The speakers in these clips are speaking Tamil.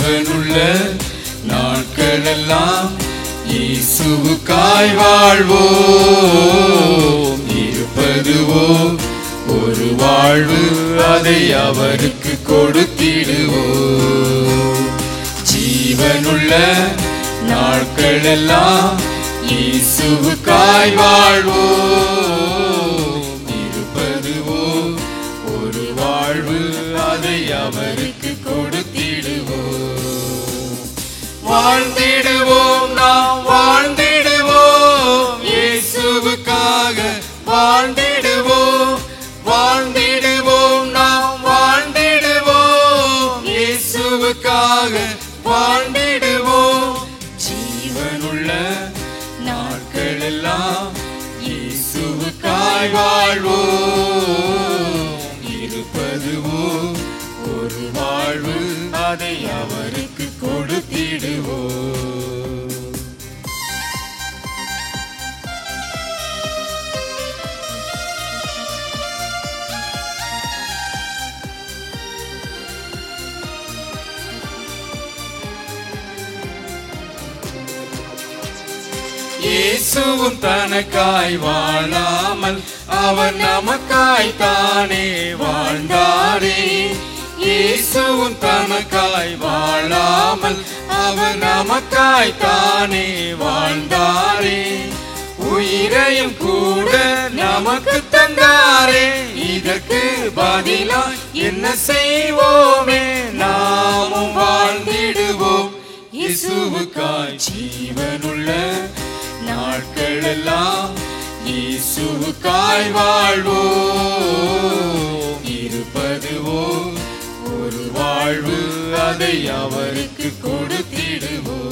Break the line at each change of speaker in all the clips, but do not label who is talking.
ஜீவனுள்ள நாட்களெல்லாம் இயேசுவுக்காய் வாழ்வோம். இருப்பதுவோ ஒரு வாழ்வு, அதை அவருக்கு கொடுத்திடுவோம். ஜீவனுள்ள நாட்களெல்லாம் இயேசுவுக்காய் வாழ்வோம். இருப்பதுவோ ஒரு வாழ்வு, அதை அவருக்கு கொடுத்திடுவோம். வாழ்ந்திடுவோம், நாம் வாழ்ந்திடுவோம், இயேசுவுக்காக வாழ்ந்திடுவோம். வாழ்ந்திடுவோம், நாம் வாழ்ந்திடுவோம், இயேசுவுக்காக வாழ்ந்திடுவோம். ஜீவனுள்ள நாட்களெல்லாம் இயேசுவுக்காய் வாழ்வோம். இருப்பதுவோ ஒரு வாழ்வு, அதை அவருக்கு கொடுத்திடுவோம். இயேசுவும் தனக்காய் வாழாமல் அவர் நமக்காய் தானே வாழ்ந்தாரே. இயேசுவும் தனக்காய் வாழாமல் அவர் நமக்காய் தானே வாழ்ந்தாரே. உயிரையும் கூட நமக்கு தந்தாரே. இதற்கு பதிலாய் என்ன செய்வோமே, நாமும் வாழ்ந்திடுவோம் இயேசுவுக்காய். ஜீவனுள்ள நாட்களெல்லாம் இயேசுவுக்காய் வாழ்வோம். இருப்பதுவோ ஒரு வாழ்வு, அதை அவருக்கு கொடுத்திடுவோம்.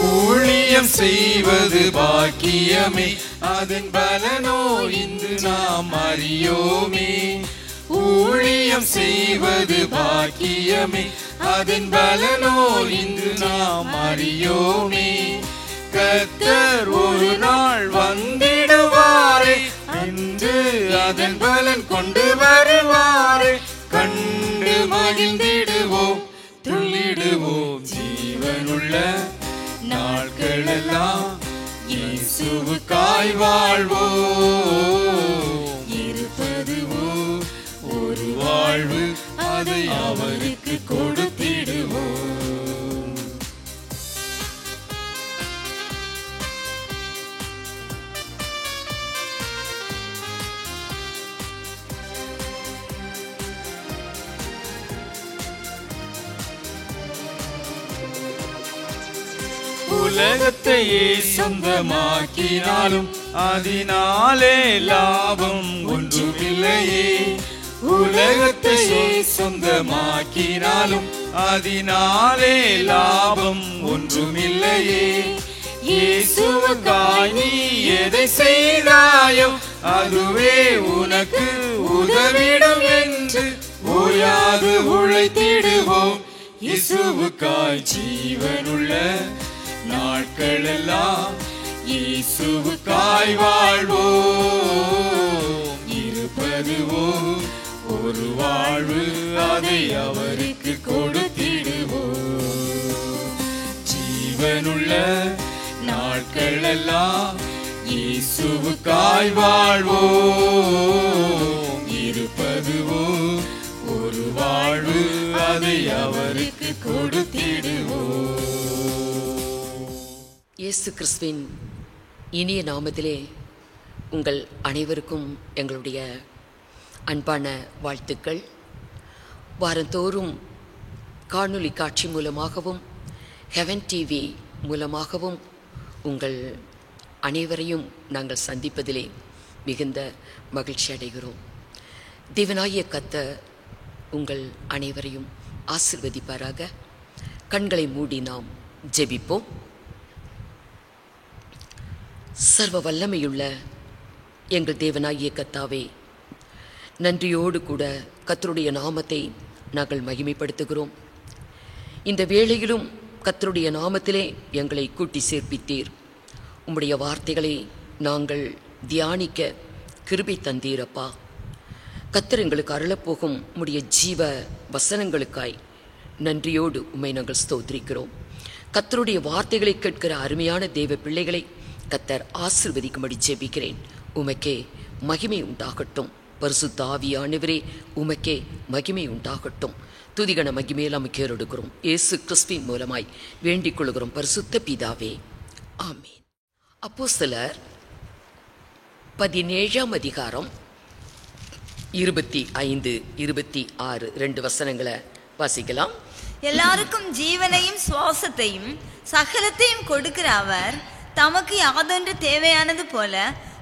ஊழியம் செய்வது பாக்கியமே, அதன் பலனோ இன்று நாம் அறியோமே. ஊழியம் செய்வது பாக்கியமே, அதன் பலனோ இன்று நாம் அறியோமே. கர்த்தர் ஒரு நாள் வந்திடுவாரே, அன்று அதன் பலன் கொண்டு வருவாரே. கண்டு மகிழ்ந்திடுவோம், துள்ளிடுவோம். ஜீவனுள்ள நாட்களெல்லாம் இயேசுவுக்காய் வாழ்வோம். இருப்பதுவோ ஒரு வாழ்வு, அதை அவருக்கு கொடுத்திடுவோம். உலகத்தையே சொந்தமாக்கினாலும் அதனாலே லாபம் ஒன்றுமில்லையே. உலகத்தையே சொந்தமாக்கினாலும் அதனாலே லாபம் ஒன்றுமில்லையே. இயேசுவுக்காய் நீ எதை செய்தாயோ, அதுவே உனக்கு உதவிடும் என்று ஓயாது உழைத்திடுவோம். இயேசுவுக்காய் ஜீவனுள்ள நாட்களெல்லாம் இயேசுவுக்காய் வாழ்வோம். இருப்பதுவோ ஒரு வாழ்வு, அதை அவருக்கு கொடுத்திடுவோம். ஜீவனுள்ள நாட்களெல்லாம் இயேசுவுக்காய் வாழ்வோம். இருப்பதுவோ ஒரு வாழ்வு, அதை அவருக்கு கொடுத்திடுவோம்.
இயேசு கிறிஸ்துவின் இனிய நாமத்திலே உங்கள் அனைவருக்கும் எங்களுடைய அன்பான வாழ்த்துக்கள். வாரந்தோறும் காணொளி காட்சி மூலமாகவும் ஹெவன் டிவி மூலமாகவும் உங்கள் அனைவரையும் நாங்கள் சந்திப்பதிலே மிகுந்த மகிழ்ச்சி அடைகிறோம். தேவனாகிய கர்த்தர் உங்கள் அனைவரையும் ஆசீர்வதிப்பாராக. கண்களை மூடி நாம் ஜெபிப்போம். சர்வ வல்லமையுள்ள எங்கள் தேவனாகிய கர்த்தாவே, நன்றியோடு கூட கர்த்தருடைய நாமத்தை நாங்கள் மகிமைப்படுத்துகிறோம். இந்த வேளையிலும் கர்த்தருடைய நாமத்திலே எங்களை கூட்டி சேர்ப்பித்தீர். உம்முடைய வார்த்தைகளை நாங்கள் தியானிக்க கிருபை தந்தீரப்பா. கர்த்தர் எங்களுக்கு அருளப்போகும் உம்முடைய ஜீவ வசனங்களுக்காய் நன்றியோடு உம்மை நாங்கள் ஸ்தோத்திரிக்கிறோம். கர்த்தருடைய வார்த்தைகளை கேட்கிற அருமையான தேவ பிள்ளைகளை கர்த்தர் ஆசீர்வதிக்கும்படி ஜெபிக்கிறேன். உமக்கே மகிமை உண்டாகட்டும். பரிசுத்த ஆவியானவரே, உமக்கே மகிமை உண்டாகட்டும். துதிகன மகிமையெல்லாம் கேறெடுக்கிறோம். இயேசு கிறிஸ்துவின் மூலமாய் வேண்டிக் கொள்கிறோம் பரிசுத்த பிதாவே, ஆமீன். அப்போஸ்தலர் 17ஆம் அதிகாரம் 25, 26 2 வசனங்களை வாசிக்கலாம்.
எல்லாருக்கும் ஜீவனையும் சுவாசத்தையும் சகலத்தையும் கொடுக்கிற அவர் தமக்கு யாதொன்று தேவையானது போல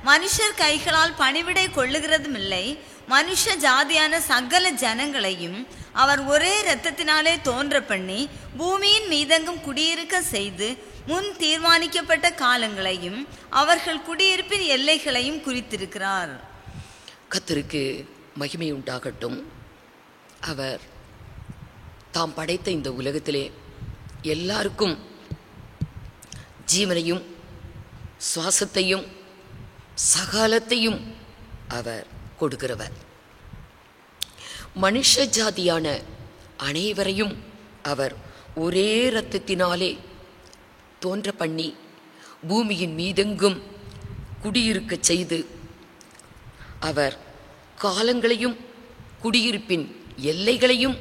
மனுஷர் கைகளால் பணிவிடை கொள்ளுகிறதும் இல்லை. மனுஷ ஜாதியான சகல ஜனங்களையும் அவர் ஒரே இரத்தத்தினாலே தோன்ற பண்ணி பூமியின் மீதெங்கும் குடியிருக்க செய்து முன் தீர்மானிக்கப்பட்ட காலங்களையும் அவர்கள் குடியிருப்பின் எல்லைகளையும் குறித்திருக்கிறார்.
கர்த்தருக்கு மகிமை உண்டாகட்டும். அவர் தாம் படைத்த இந்த உலகத்திலே எல்லாருக்கும் ஜீவனையும் சுவாசத்தையும் சகலத்தையும் அவர் கொடுக்கிறவர். மனுஷ ஜாதியான அனைவரையும் அவர் ஒரே இரத்தத்தினாலே தோன்ற பண்ணி பூமியின் மீதெங்கும் குடியிருக்க செய்து அவர் காலங்களையும் குடியிருப்பின் எல்லைகளையும்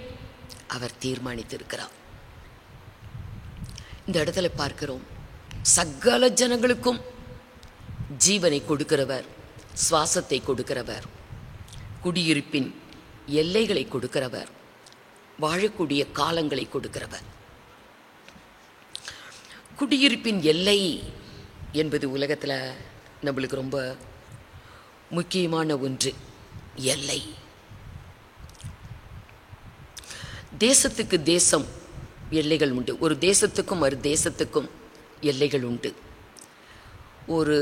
அவர் தீர்மானித்திருக்கிறார். இந்த இடத்துல பார்க்கிறோம், சகல ஜனங்களுக்கும் ஜீவனை கொடுக்கிறவர், சுவாசத்தை கொடுக்கிறவர், குடியிருப்பின் எல்லைகளை கொடுக்கிறவர், வாழக்கூடிய காலங்களை கொடுக்கிறவர். குடியிருப்பின் எல்லை என்பது உலகத்தில் நம்மளுக்கு ரொம்ப முக்கியமான ஒன்று. எல்லை, தேசத்துக்கு தேசம் எல்லைகள் உண்டு. ஒரு தேசத்துக்கும் மறு தேசத்துக்கும் எல்லைகள் உண்டு. ஒரு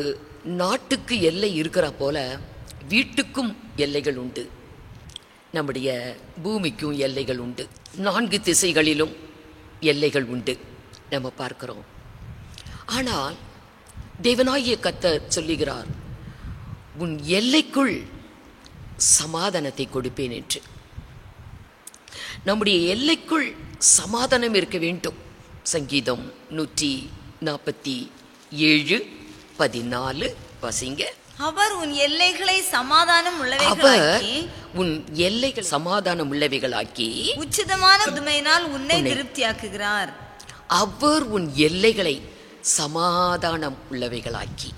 நாட்டுக்கு எல்லை இருக்கிற போல வீட்டுக்கும் எல்லைகள் உண்டு. நம்முடைய பூமிக்கும் எல்லைகள் உண்டு. 4 திசைகளிலும் எல்லைகள் உண்டு நம்ம பார்க்கிறோம். ஆனால் தேவனாகிய கர்த்தர் சொல்லுகிறார், உன் எல்லைக்குள் சமாதானத்தை கொடுப்பேன் என்று. நம்முடைய எல்லைக்குள் சமாதானம் இருக்க வேண்டும். சங்கீதம் 147:14 வாசிங்க.
அவர் உன் எல்லைகளை சமாதானம்
அவர்
உள்ளவைகளாக்கி
உன் எல்லைகள் சமாதானம் உள்ளவைகளாக்கி
உச்சிதமான புதுமையினால் உன்னை திருப்தியாக்குகிறார்.
அவர் உன் எல்லைகளை சமாதானம் உள்ளவைகளாக்கி.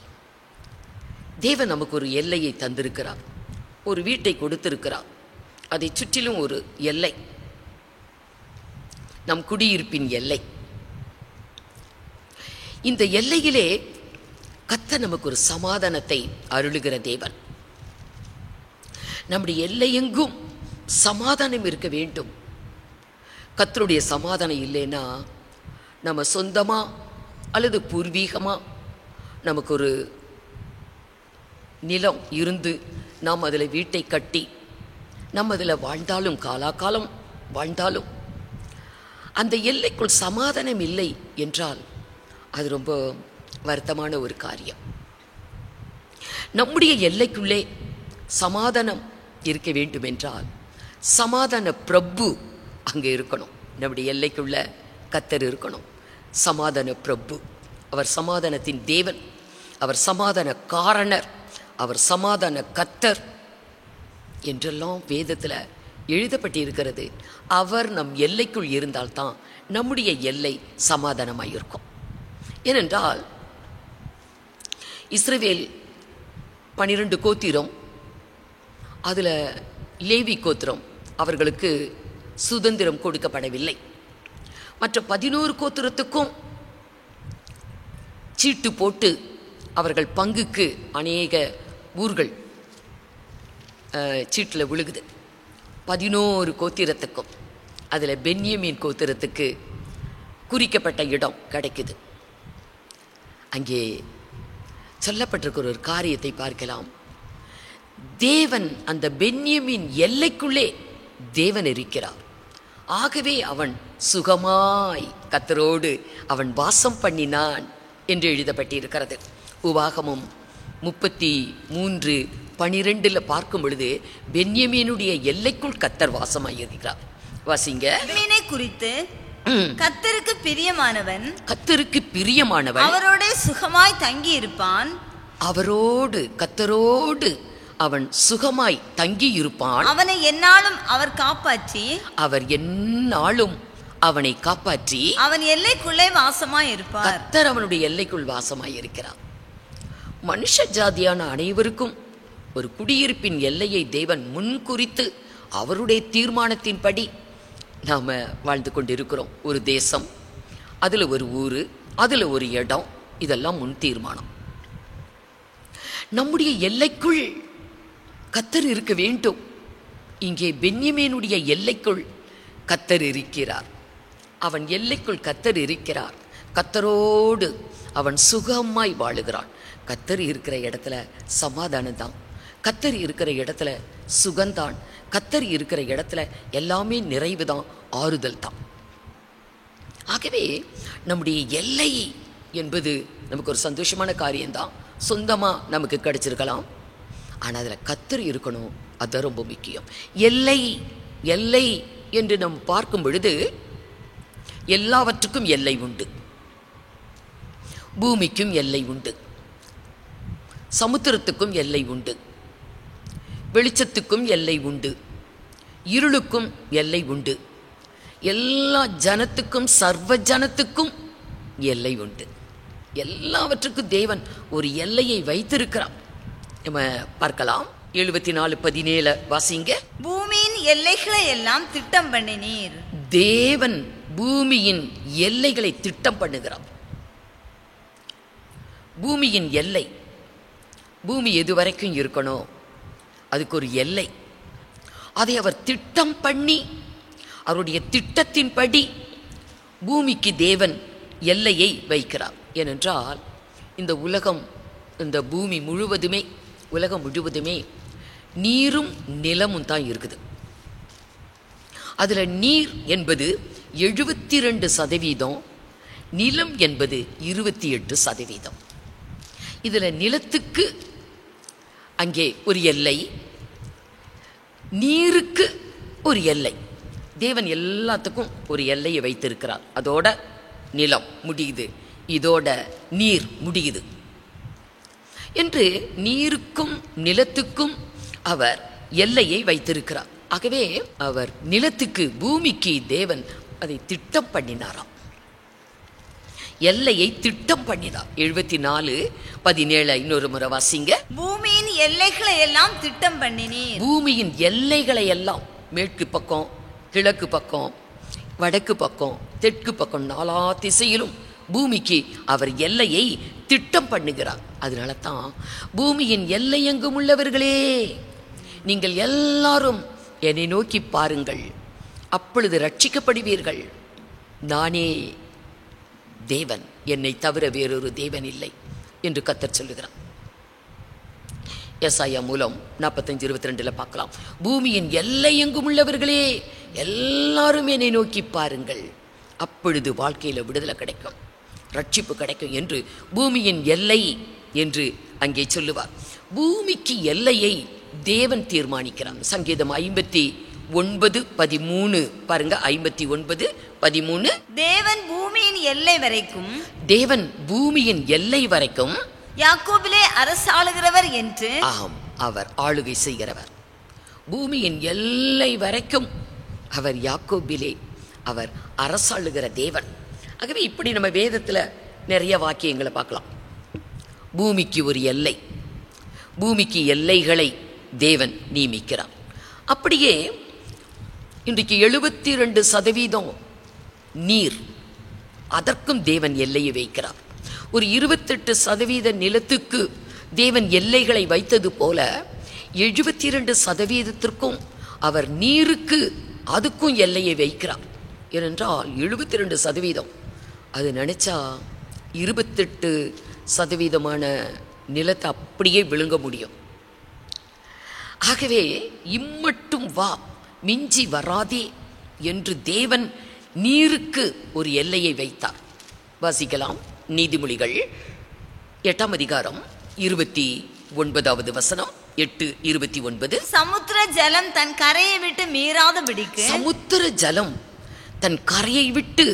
தேவன் நமக்கு ஒரு எல்லையை தந்திருக்கிறார், ஒரு வீட்டை கொடுத்திருக்கிறார். அதை சுற்றிலும் ஒரு எல்லை, நம் குடியிருப்பின் எல்லை. இந்த எல்லையிலே கர்த்தர் நமக்கு ஒரு சமாதானத்தை அருளுகிற தேவன். நம்முடைய எல்லையெங்கும் சமாதானம் இருக்க வேண்டும். கர்த்தருடைய சமாதானம் இல்லைன்னா நம்ம சொந்தமா அல்லது பூர்வீகமா நமக்கு ஒரு நிலம் இருந்து நாம் அதில் வீட்டை கட்டி நம்ம அதில் வாழ்ந்தாலும், காலாகாலம் வாழ்ந்தாலும், அந்த எல்லைக்குள் சமாதானம் இல்லை என்றால் அது ரொம்ப வருத்தமான ஒரு காரியம். நம்முடைய எல்லைக்குள்ளே சமாதானம் இருக்க வேண்டும் என்றால் சமாதான பிரபு அங்கே இருக்கணும். நம்முடைய எல்லைக்குள்ள கர்த்தர் இருக்கணும். சமாதான பிரபு, அவர் சமாதானத்தின் தேவன், அவர் சமாதான காரணர், அவர் சமாதான கர்த்தர் என்றெல்லாம் வேதத்தில் எழுதப்பட்டிருக்கிறது. அவர் நம் எல்லைக்குள் இருந்தால்தான் நம்முடைய எல்லை சமாதானமாக இருக்கும். ஏனென்றால் இஸ்ரவேல் 12 கோத்திரம், அதில் லேவி கோத்திரம் அவர்களுக்கு சுதந்திரம் கொடுக்கப்படவில்லை. மற்ற 11 கோத்திரத்துக்கும் சீட்டு போட்டு அவர்கள் பங்குக்கு அநேக ஊர்கள் சீட்டில் விழுகுது. 11 கோத்திரத்துக்கும் அதில் பென்யமீன் கோத்திரத்துக்கு குறிக்கப்பட்ட இடம் கிடைக்குது. அங்கே சொல்லப்பட்டிருக்கிற ஒரு காரியத்தை பார்க்கலாம். தேவன் அந்த பென்யமீன் எல்லைக்குள்ளே தேவன் இருக்கிறார். ஆகவே அவன் சுகமாய் கர்த்தரோடு அவன் வாசம் பண்ணினான் என்று எழுதப்பட்டிருக்கிறது. உபாகமம் 33:12 பார்க்கும் பொழுது பென்யமீனுடைய எல்லைக்குள் கர்த்தர் வாசமாயிருக்கிறார். வாசிங்க.
பென்யமீனை குறித்து கர்த்தருக்கு பிரியமானவன் அவரோட சுகமாய் தங்கி இருப்பான்.
அவரோடு கர்த்தரோடு அவன் சுகமாய் தங்கி இருப்பான்.
அவனை எந்நாளும் அவர்
எந்நாளும் அவனை காப்பாற்றி
அவன் எல்லைக்குள்ளே வாசமாய் இருப்பார்.
கர்த்தர் அவனுடைய எல்லைக்குள் வாசமாய் இருக்கிறார். மனுஷ ஜாதியான அனைவருக்கும் ஒரு குடியிருப்பின் எல்லையை தேவன் முன்குறித்து அவருடைய தீர்மானத்தின்படி நாம் வாழ்ந்து கொண்டிருக்கிறோம். ஒரு தேசம், அதில் ஒரு ஊர், அதில் ஒரு இடம், இதெல்லாம் முன் தீர்மானம். நம்முடைய எல்லைக்குள் கர்த்தர் இருக்க வேண்டும். இங்கே பென்யமீனுடைய எல்லைக்குள் கர்த்தர் இருக்கிறார். அவன் எல்லைக்குள் கர்த்தர் இருக்கிறார். கர்த்தரோடு அவன் சுகமாய் வாழுகிறான். கர்த்தர் இருக்கிற இடத்துல சமாதானம் தான், கர்த்தர் இருக்கிற இடத்துல சுகந்தான், கர்த்தர் இருக்கிற இடத்துல எல்லாமே நிறைவு தான், ஆறுதல் தான். ஆகவே நம்முடைய எல்லை என்பது நமக்கு ஒரு சந்தோஷமான காரியம்தான். சொந்தமாக நமக்கு கிடைச்சிருக்கலாம், ஆனால் அதில் கர்த்தர் இருக்கணும். அதுதான் ரொம்ப முக்கியம். எல்லை எல்லை என்று நாம் பார்க்கும் பொழுது எல்லாவற்றுக்கும் எல்லை உண்டு. பூமிக்கும் எல்லை உண்டு, சமுத்திரத்துக்கும் எல்லை உண்டு, வெளிச்சத்துக்கும் எல்லை உண்டு, இருளுக்கும் எல்லை உண்டு, எல்லா ஜனத்துக்கும் சர்வ ஜனத்துக்கும் எல்லை உண்டு. எல்லாவற்றுக்கும் தேவன் ஒரு எல்லையை வைத்திருக்கிறார். நம்ம பார்க்கலாம். 74:17 வாசிங்க.
பூமியின் எல்லைகளை எல்லாம் திட்டம் பண்ணினீர்.
தேவன் பூமியின் எல்லைகளை திட்டம் பண்ணுகிறார். பூமியின் எல்லை, பூமி எது வரைக்கும் இருக்கணும் அதுக்கு ஒரு எல்லை. அதை அவர் திட்டம் பண்ணி அவருடைய திட்டத்தின்படி பூமிக்கு தேவன் எல்லையை வைக்கிறார். ஏனென்றால் இந்த உலகம், இந்த பூமி முழுவதுமே, உலகம் முழுவதுமே நீரும் நிலமும் தான் இருக்குது. அதில் நீர் என்பது 72%, நிலம் என்பது 28%. இதில் நிலத்துக்கு அங்கே ஒரு எல்லை, நீருக்கு ஒரு எல்லை. தேவன் எல்லாத்துக்கும் ஒரு எல்லையை வைத்திருக்கிறார். அதோட நிலம் முடியுது, இதோட நீர் முடியுது என்று நீருக்கும் நிலத்துக்கும் அவர் எல்லையை வைத்திருக்கிறார். ஆகவே அவர் நிலத்துக்கு, பூமிக்கு தேவன் அதை திட்டம் பண்ணினாராம், எல்லையை திட்டம் பண்ணினார். 74:17 இன்னொரு முறை வாசிங்க.
பூமியின் எல்லைகளை எல்லாம் திட்டம் பண்ணினீர்.
பூமியின் எல்லைகளை எல்லாம், மேற்கு பக்கம், கிழக்கு பக்கம், வடக்கு பக்கம், தெற்கு பக்கம், நாலா திசையிலும் பூமிக்கு அவர் எல்லையை திட்டம் பண்ணுகிறார். அதனால தான் பூமியின் எல்லை எங்கும் உள்ளவர்களே, நீங்கள் எல்லாரும் என்னை நோக்கி பாருங்கள், அப்பொழுது ரட்சிக்கப்படுவீர்கள். நானே தேவன், என்னை தவிர வேறொரு தேவன் இல்லை என்று கர்த்தர் சொல்லுகிறார். ஏசாயா மூலம் 45:22 பார்க்கலாம். பூமியின் எல்லை எங்கும் உள்ளவர்களே எல்லாரும் என்னை நோக்கி பாருங்கள், அப்பொழுது வாழ்க்கையில் விடுதலை கிடைக்கும், ரட்சிப்பு கிடைக்கும் என்று பூமியின் எல்லை என்று அங்கே சொல்லுவார். பூமிக்கு எல்லையை தேவன் தீர்மானிக்கிறார். சங்கீதம் 59:13 பாருங்க. 59:13.
தேவன் பூமியின் எல்லை வரைக்கும்,
தேவன் பூமியின் எல்லை வரைக்கும்
யாக்கோபிலே அரசாளுகிறவர் என்று.
ஆம், அவர் ஆளுகை செய்கிறவர். பூமியின் எல்லை வரைக்கும் அவர் யாக்கோபிலே அவர் அரசாளுகிற தேவன். ஆகவே இப்படி நம்ம வேதத்தில் நிறைய வாக்கியங்களை பார்க்கலாம். பூமிக்கு ஒரு எல்லை, பூமிக்கு எல்லைகளை தேவன் நியமிக்கிறார். அப்படியே இன்றைக்கு 72% நீர், அதற்கும் தேவன் எல்லையை வைக்கிறார். ஒரு 28% நிலத்துக்கு தேவன் எல்லைகளை வைத்தது போல 72%த்திற்கும் அவர் நீருக்கு, அதுக்கும் எல்லையை வைக்கிறார். ஏனென்றால் 72% அது நினைச்சா 28% நிலத்தை அப்படியே விழுங்க முடியும். ஆகவே இம்மட்டும் வா, மிஞ்சி வராதே என்று தேவன் நீருக்கு ஒரு எல்லையை வைத்தார். வாசிக்கலாம். நீதிமொழிகள் 8ஆம் அதிகாரம் 29வது வசனம். 8:29.
சமுத்திர ஜலம் தன் கரையை விட்டு மீறாதபடிக்கு,
சமுத்திர ஜலம் தன் கரையை விட்டு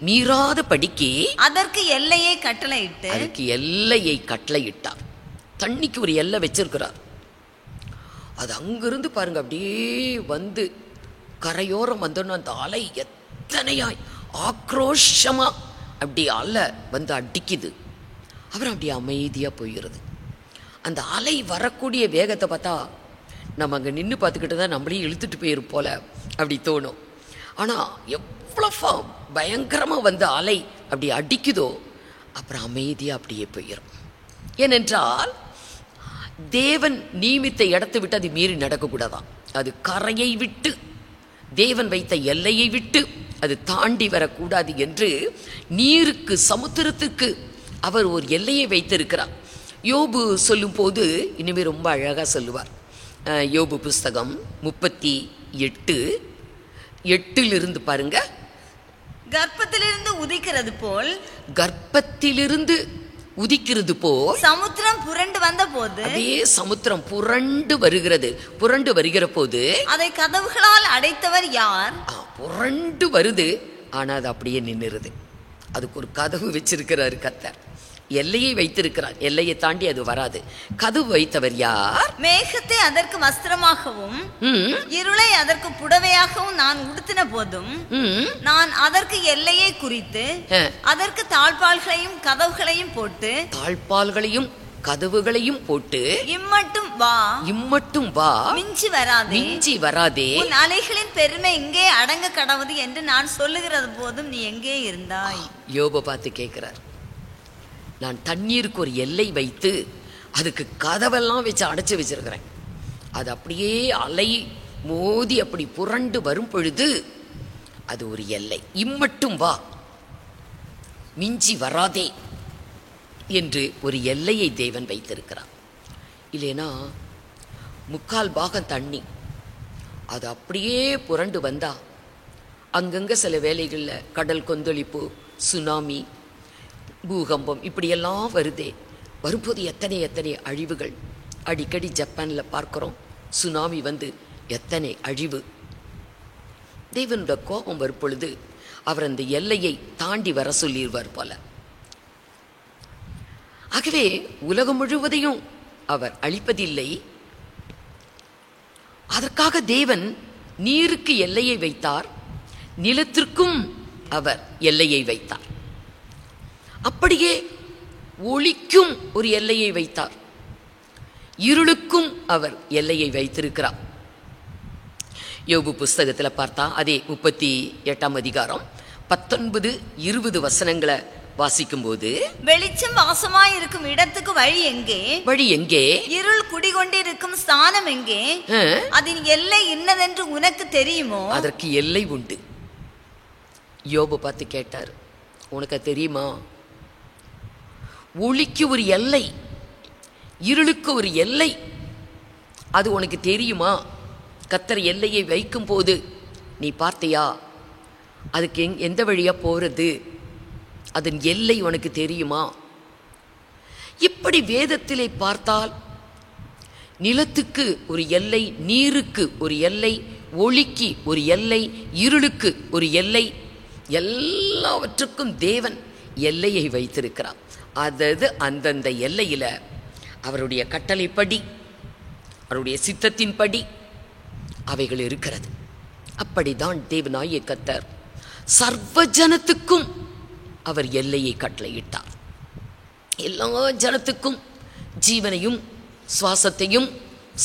மீறாதபடிக்கு
அதற்கு எல்லையை கட்டளையிட்டு,
அதுக்கு எல்லையை கட்டளையிட்டார். தண்ணிக்கு ஒரு எல்லை வச்சிருக்கிறார். அது அங்கிருந்து பாருங்க அப்படியே வந்து கரையோரம் வந்தோன்னு அந்த அலை எத்தனையாய் ஆக்ரோஷமா அப்படி அலை வந்து அடிக்குது. அப்புறம் அப்படியே அமைதியாக போயிடுது. அந்த அலை வரக்கூடிய வேகத்தை பார்த்தா நம்ம அங்கே நின்று பார்த்துக்கிட்டு தான் நம்மளையும் இழுத்துட்டு போயிரும் போல அப்படி தோணும். ஆனால் எவ்வளோ பயங்கரமாக வந்து அலை அப்படி அடிக்குதோ அப்புறம் அமைதியாக அப்படியே போயிடும். ஏனென்றால் தேவன் நியமித்த இடத்தை விட்டு அது மீறி நடக்கக்கூடாதான். அது கரையை விட்டு, தேவன் வைத்த எல்லையை விட்டு அது தாண்டி வரக்கூடாது என்று நீருக்கு, சமுத்திரத்துக்கு அவர் ஒரு எல்லையை வைத்திருக்கிறார். யோபு சொல்லும் போது இனிமேல் ரொம்ப அழகாக சொல்லுவார். யோபு புஸ்தகம் 38:8 பாருங்க.
கர்ப்பத்திலிருந்து உதிக்கிறது போல்,
கர்ப்பத்திலிருந்து உதிக்கிறது போல்
சமுத்திரம் புரண்டு வந்த போது,
அப்படியே சமுத்திரம் புரண்டு வருகிறது. புரண்டு வருகிற போது
அதை கதவுகளால் அடைத்தவர் யார்?
புரண்டு வருது, ஆனா அது அப்படியே நின்னுருது. அதுக்கு ஒரு கதவு வச்சிருக்கிறாரு கர்த்தர். எல்லையை வைத்திருக்கிறார். எல்லையை தாண்டி அது வராது. கதவு வைத்தவர் யார்?
மேகத்தை அதற்கு வஸ்திரமாகவும் இருளை அதற்கு புடவையாகவும் நான் உடுத்தின போதும் நான் அதற்கு எல்லையை குறித்து அதற்கு தாழ்பால்களையும் கதவுகளையும் போட்டு,
தாழ்பால்களையும் கதவுகளையும் போட்டு,
இம்மட்டும் வா,
இம்மட்டும் வா,
மிஞ்சி வராதே,
மிஞ்சி வராதே,
உன் அலைகளின் பெருமை எங்கே அடங்க கடவுது என்று நான் சொல்லுகிறது போதும் நீ எங்கே இருந்தாய்?
யோபை பார்த்து கேட்கிறார். நான் தண்ணீருக்கு ஒரு எல்லை வைத்து அதுக்கு கதவெல்லாம் வச்சு அடைச்சி வச்சிருக்கிறேன். அது அப்படியே அலை மோதி அப்படி புரண்டு வரும் பொழுது அது ஒரு எல்லை. இம்மட்டும் வா, மிஞ்சி வராதே என்று ஒரு எல்லையை தேவன் வைத்திருக்கிறார். இல்லைனா 3/4 பாகம் தண்ணி அது அப்படியே புரண்டு வந்தா அங்கங்க சில வேளைகளில் கடல் கொந்தளிப்பு, சுனாமி, பூகம்பம் இப்படியெல்லாம் வருதே. வரும்போது எத்தனை அழிவுகள். அடிக்கடி ஜப்பானில் பார்க்குறோம், சுனாமி வந்து எத்தனை அழிவு. தேவனோட கோபம் வரும் பொழுது அவர் அந்த எல்லையை தாண்டி வர சொல்லிடுவார் போல. ஆகவே உலகம் முழுவதையும் அவர் அழிப்பதில்லை. அதற்காக தேவன் நீருக்கு எல்லையை வைத்தார், நிலத்திற்கும் அவர் எல்லையை வைத்தார். அப்படியே ஒளிக்கும் ஒரு எல்லையை வைத்தார், இருளுக்கும் அவர் எல்லையை வைத்திருக்கிறார். யோபு புஸ்தகத்தில் பார்த்தா அதே 38ஆம் அதிகாரம் 19-20 வசனங்களை வாசிக்கும் போது,
வெளிச்சம் வாசமாய் இருக்கும் இடத்துக்கு வழி எங்கே?
வழி எங்கே?
இருள் குடிகொண்டிருக்கும் ஸ்தானம் எங்கே? அதன் எல்லை இன்னதென்று உனக்கு தெரியுமோ?
அதற்கு எல்லை உண்டு. யோபு பார்த்து கேட்டார், உனக்கு தெரியுமா? ஒளிக்கு ஒரு எல்லை, இருளுக்கு ஒரு எல்லை, அது உனக்கு தெரியுமா? கர்த்தர் எல்லையை வைக்கும் போது நீ பார்த்தியா? அதுக்கு எந்த வழியா போறது? அதன் எல்லை உனக்கு தெரியுமா? இப்படி வேதத்திலே பார்த்தால் நிலத்துக்கு ஒரு எல்லை, நீருக்கு ஒரு எல்லை, ஒளிக்கு ஒரு எல்லை, இருளுக்கு ஒரு எல்லை, எல்லாவற்றுக்கும் தேவன் எல்லையை வைத்திருக்கிறார். அதாவது அந்தந்த எல்லையில அவருடைய கட்டளைப்படி, அவருடைய சித்தத்தின்படி அவைகள் இருக்கிறது. அப்படிதான் தேவனாகிய கர்த்தர் சர்வ ஜனத்துக்கும் அவர் எல்லையை கட்டளையிட்டார். எல்லா ஜனத்துக்கும் ஜீவனையும் சுவாசத்தையும்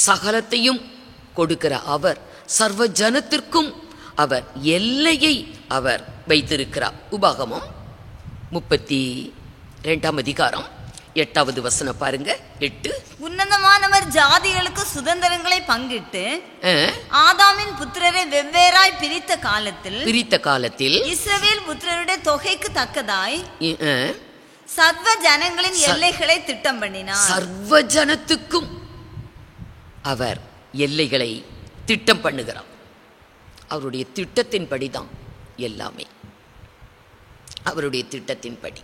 சகலத்தையும் கொடுக்கிற அவர் சர்வ ஜனத்திற்கும் அவர் எல்லையை அவர் வைத்திருக்கிறார். உபாகமம் 32ஆம் அதிகாரம் 8வது வசனம் பாருங்க. 8.
உன்னதமானவர் ஜாதிகளுக்கு சுதந்திரங்களை பங்கிட்டு ஆதாமின் புத்திரரை வெவ்வேறாய் பிரித்த காலத்தில்
இஸ்ரவேல்
புத்திரருடைய தொகைக்கு தக்கதாய் சர்வ ஜனங்களின் எல்லைகளை திட்டம் பண்ணினார்.
சர்வ ஜனத்துக்கும் அவர் எல்லைகளை திட்டம் பண்ணுகிறார். அவருடைய திட்டத்தின்படி தான் எல்லாமே. அவருடைய திட்டத்தின்படி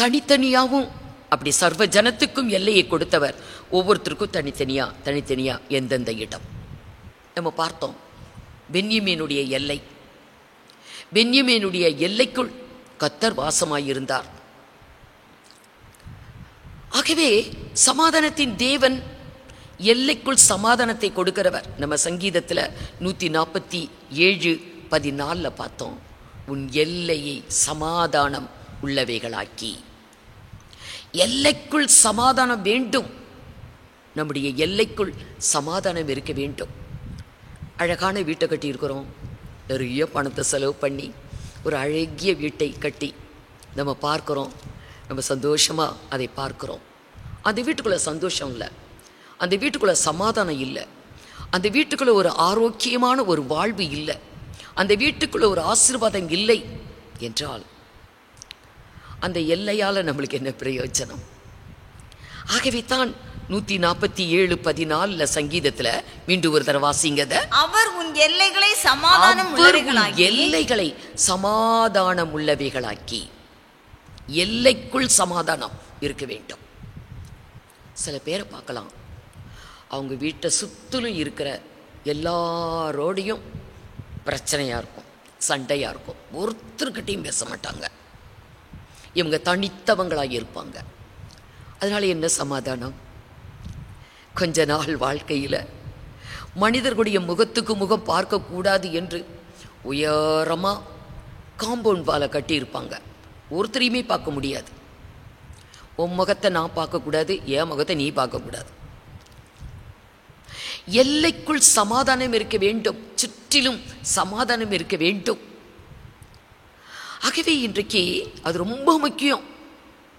தனித்தனியாகவும் அப்படி சர்வ ஜனத்துக்கும் எல்லையை கொடுத்தவர். ஒவ்வொருத்தருக்கும் தனித்தனியா எந்தெந்த இடம் நம்ம பார்த்தோம். பென்யமீனுடைய எல்லை, பென்யமீனுடைய எல்லைக்குள் கர்த்தர் வாசமாயிருந்தார். ஆகவே சமாதானத்தின் தேவன் எல்லைக்குள் சமாதானத்தை கொடுக்கிறவர். நம்ம சங்கீதத்தில் 147:14 பார்த்தோம். உன் எல்லையை சமாதானம் உள்ளவைகளாக்கி. எல்லைக்குள் சமாதானம் வேண்டும். நம்முடைய எல்லைக்குள் சமாதானம் இருக்க வேண்டும். அழகான வீட்டை கட்டியிருக்கிறோம். நிறைய பணத்தை செலவு பண்ணி ஒரு அழகிய வீட்டை கட்டி நம்ம பார்க்குறோம். நம்ம சந்தோஷமாக அதை பார்க்குறோம். அந்த வீட்டுக்குள்ளே சந்தோஷம் இல்லை, அந்த வீட்டுக்குள்ளே சமாதானம் இல்லை, அந்த வீட்டுக்குள்ளே ஒரு ஆரோக்கியமான ஒரு வாழ்வு இல்லை, அந்த வீட்டுக்குள்ளே ஒரு ஆசீர்வாதம் இல்லை என்றால் அந்த எல்லையால் நம்மளுக்கு என்ன பிரயோஜனம்? ஆகவே தான் 147:14 சங்கீதத்தில் மீண்டும் ஒரு தடவை வாசிங்கத.
அவர் உன் எல்லைகளை சமாதானம் உள்ளவைகளாக்கி.
எல்லைகளை சமாதானம் உள்ளவைகளாக்கி. எல்லைக்குள் சமாதானம் இருக்க வேண்டும். சில பேரை பார்க்கலாம், அவங்க வீட்டை சுற்றிலும் இருக்கிற எல்லாரோடையும் பிரச்சனையாக இருக்கும், சண்டையாக இருக்கும், ஒருத்தர்கிட்டையும் பேச மாட்டாங்க. இவங்க தனித்தவங்களாக இருப்பாங்க. அதனால என்ன சமாதானம்? கொஞ்ச நாள் வாழ்க்கையில் மனிதர்களுடைய முகத்துக்கு முகம் பார்க்கக்கூடாது என்று உயரமாக காம்பவுண்ட் வாலை கட்டியிருப்பாங்க. ஒருத்தரையுமே பார்க்க முடியாது. உன் முகத்தை நான் பார்க்கக்கூடாது, என் முகத்தை நீ பார்க்கக்கூடாது. எல்லைக்குள் சமாதானம் இருக்க வேண்டும், சுற்றிலும் சமாதானம் இருக்க வேண்டும். ஆகவே இன்றைக்கு அது ரொம்ப முக்கியம்.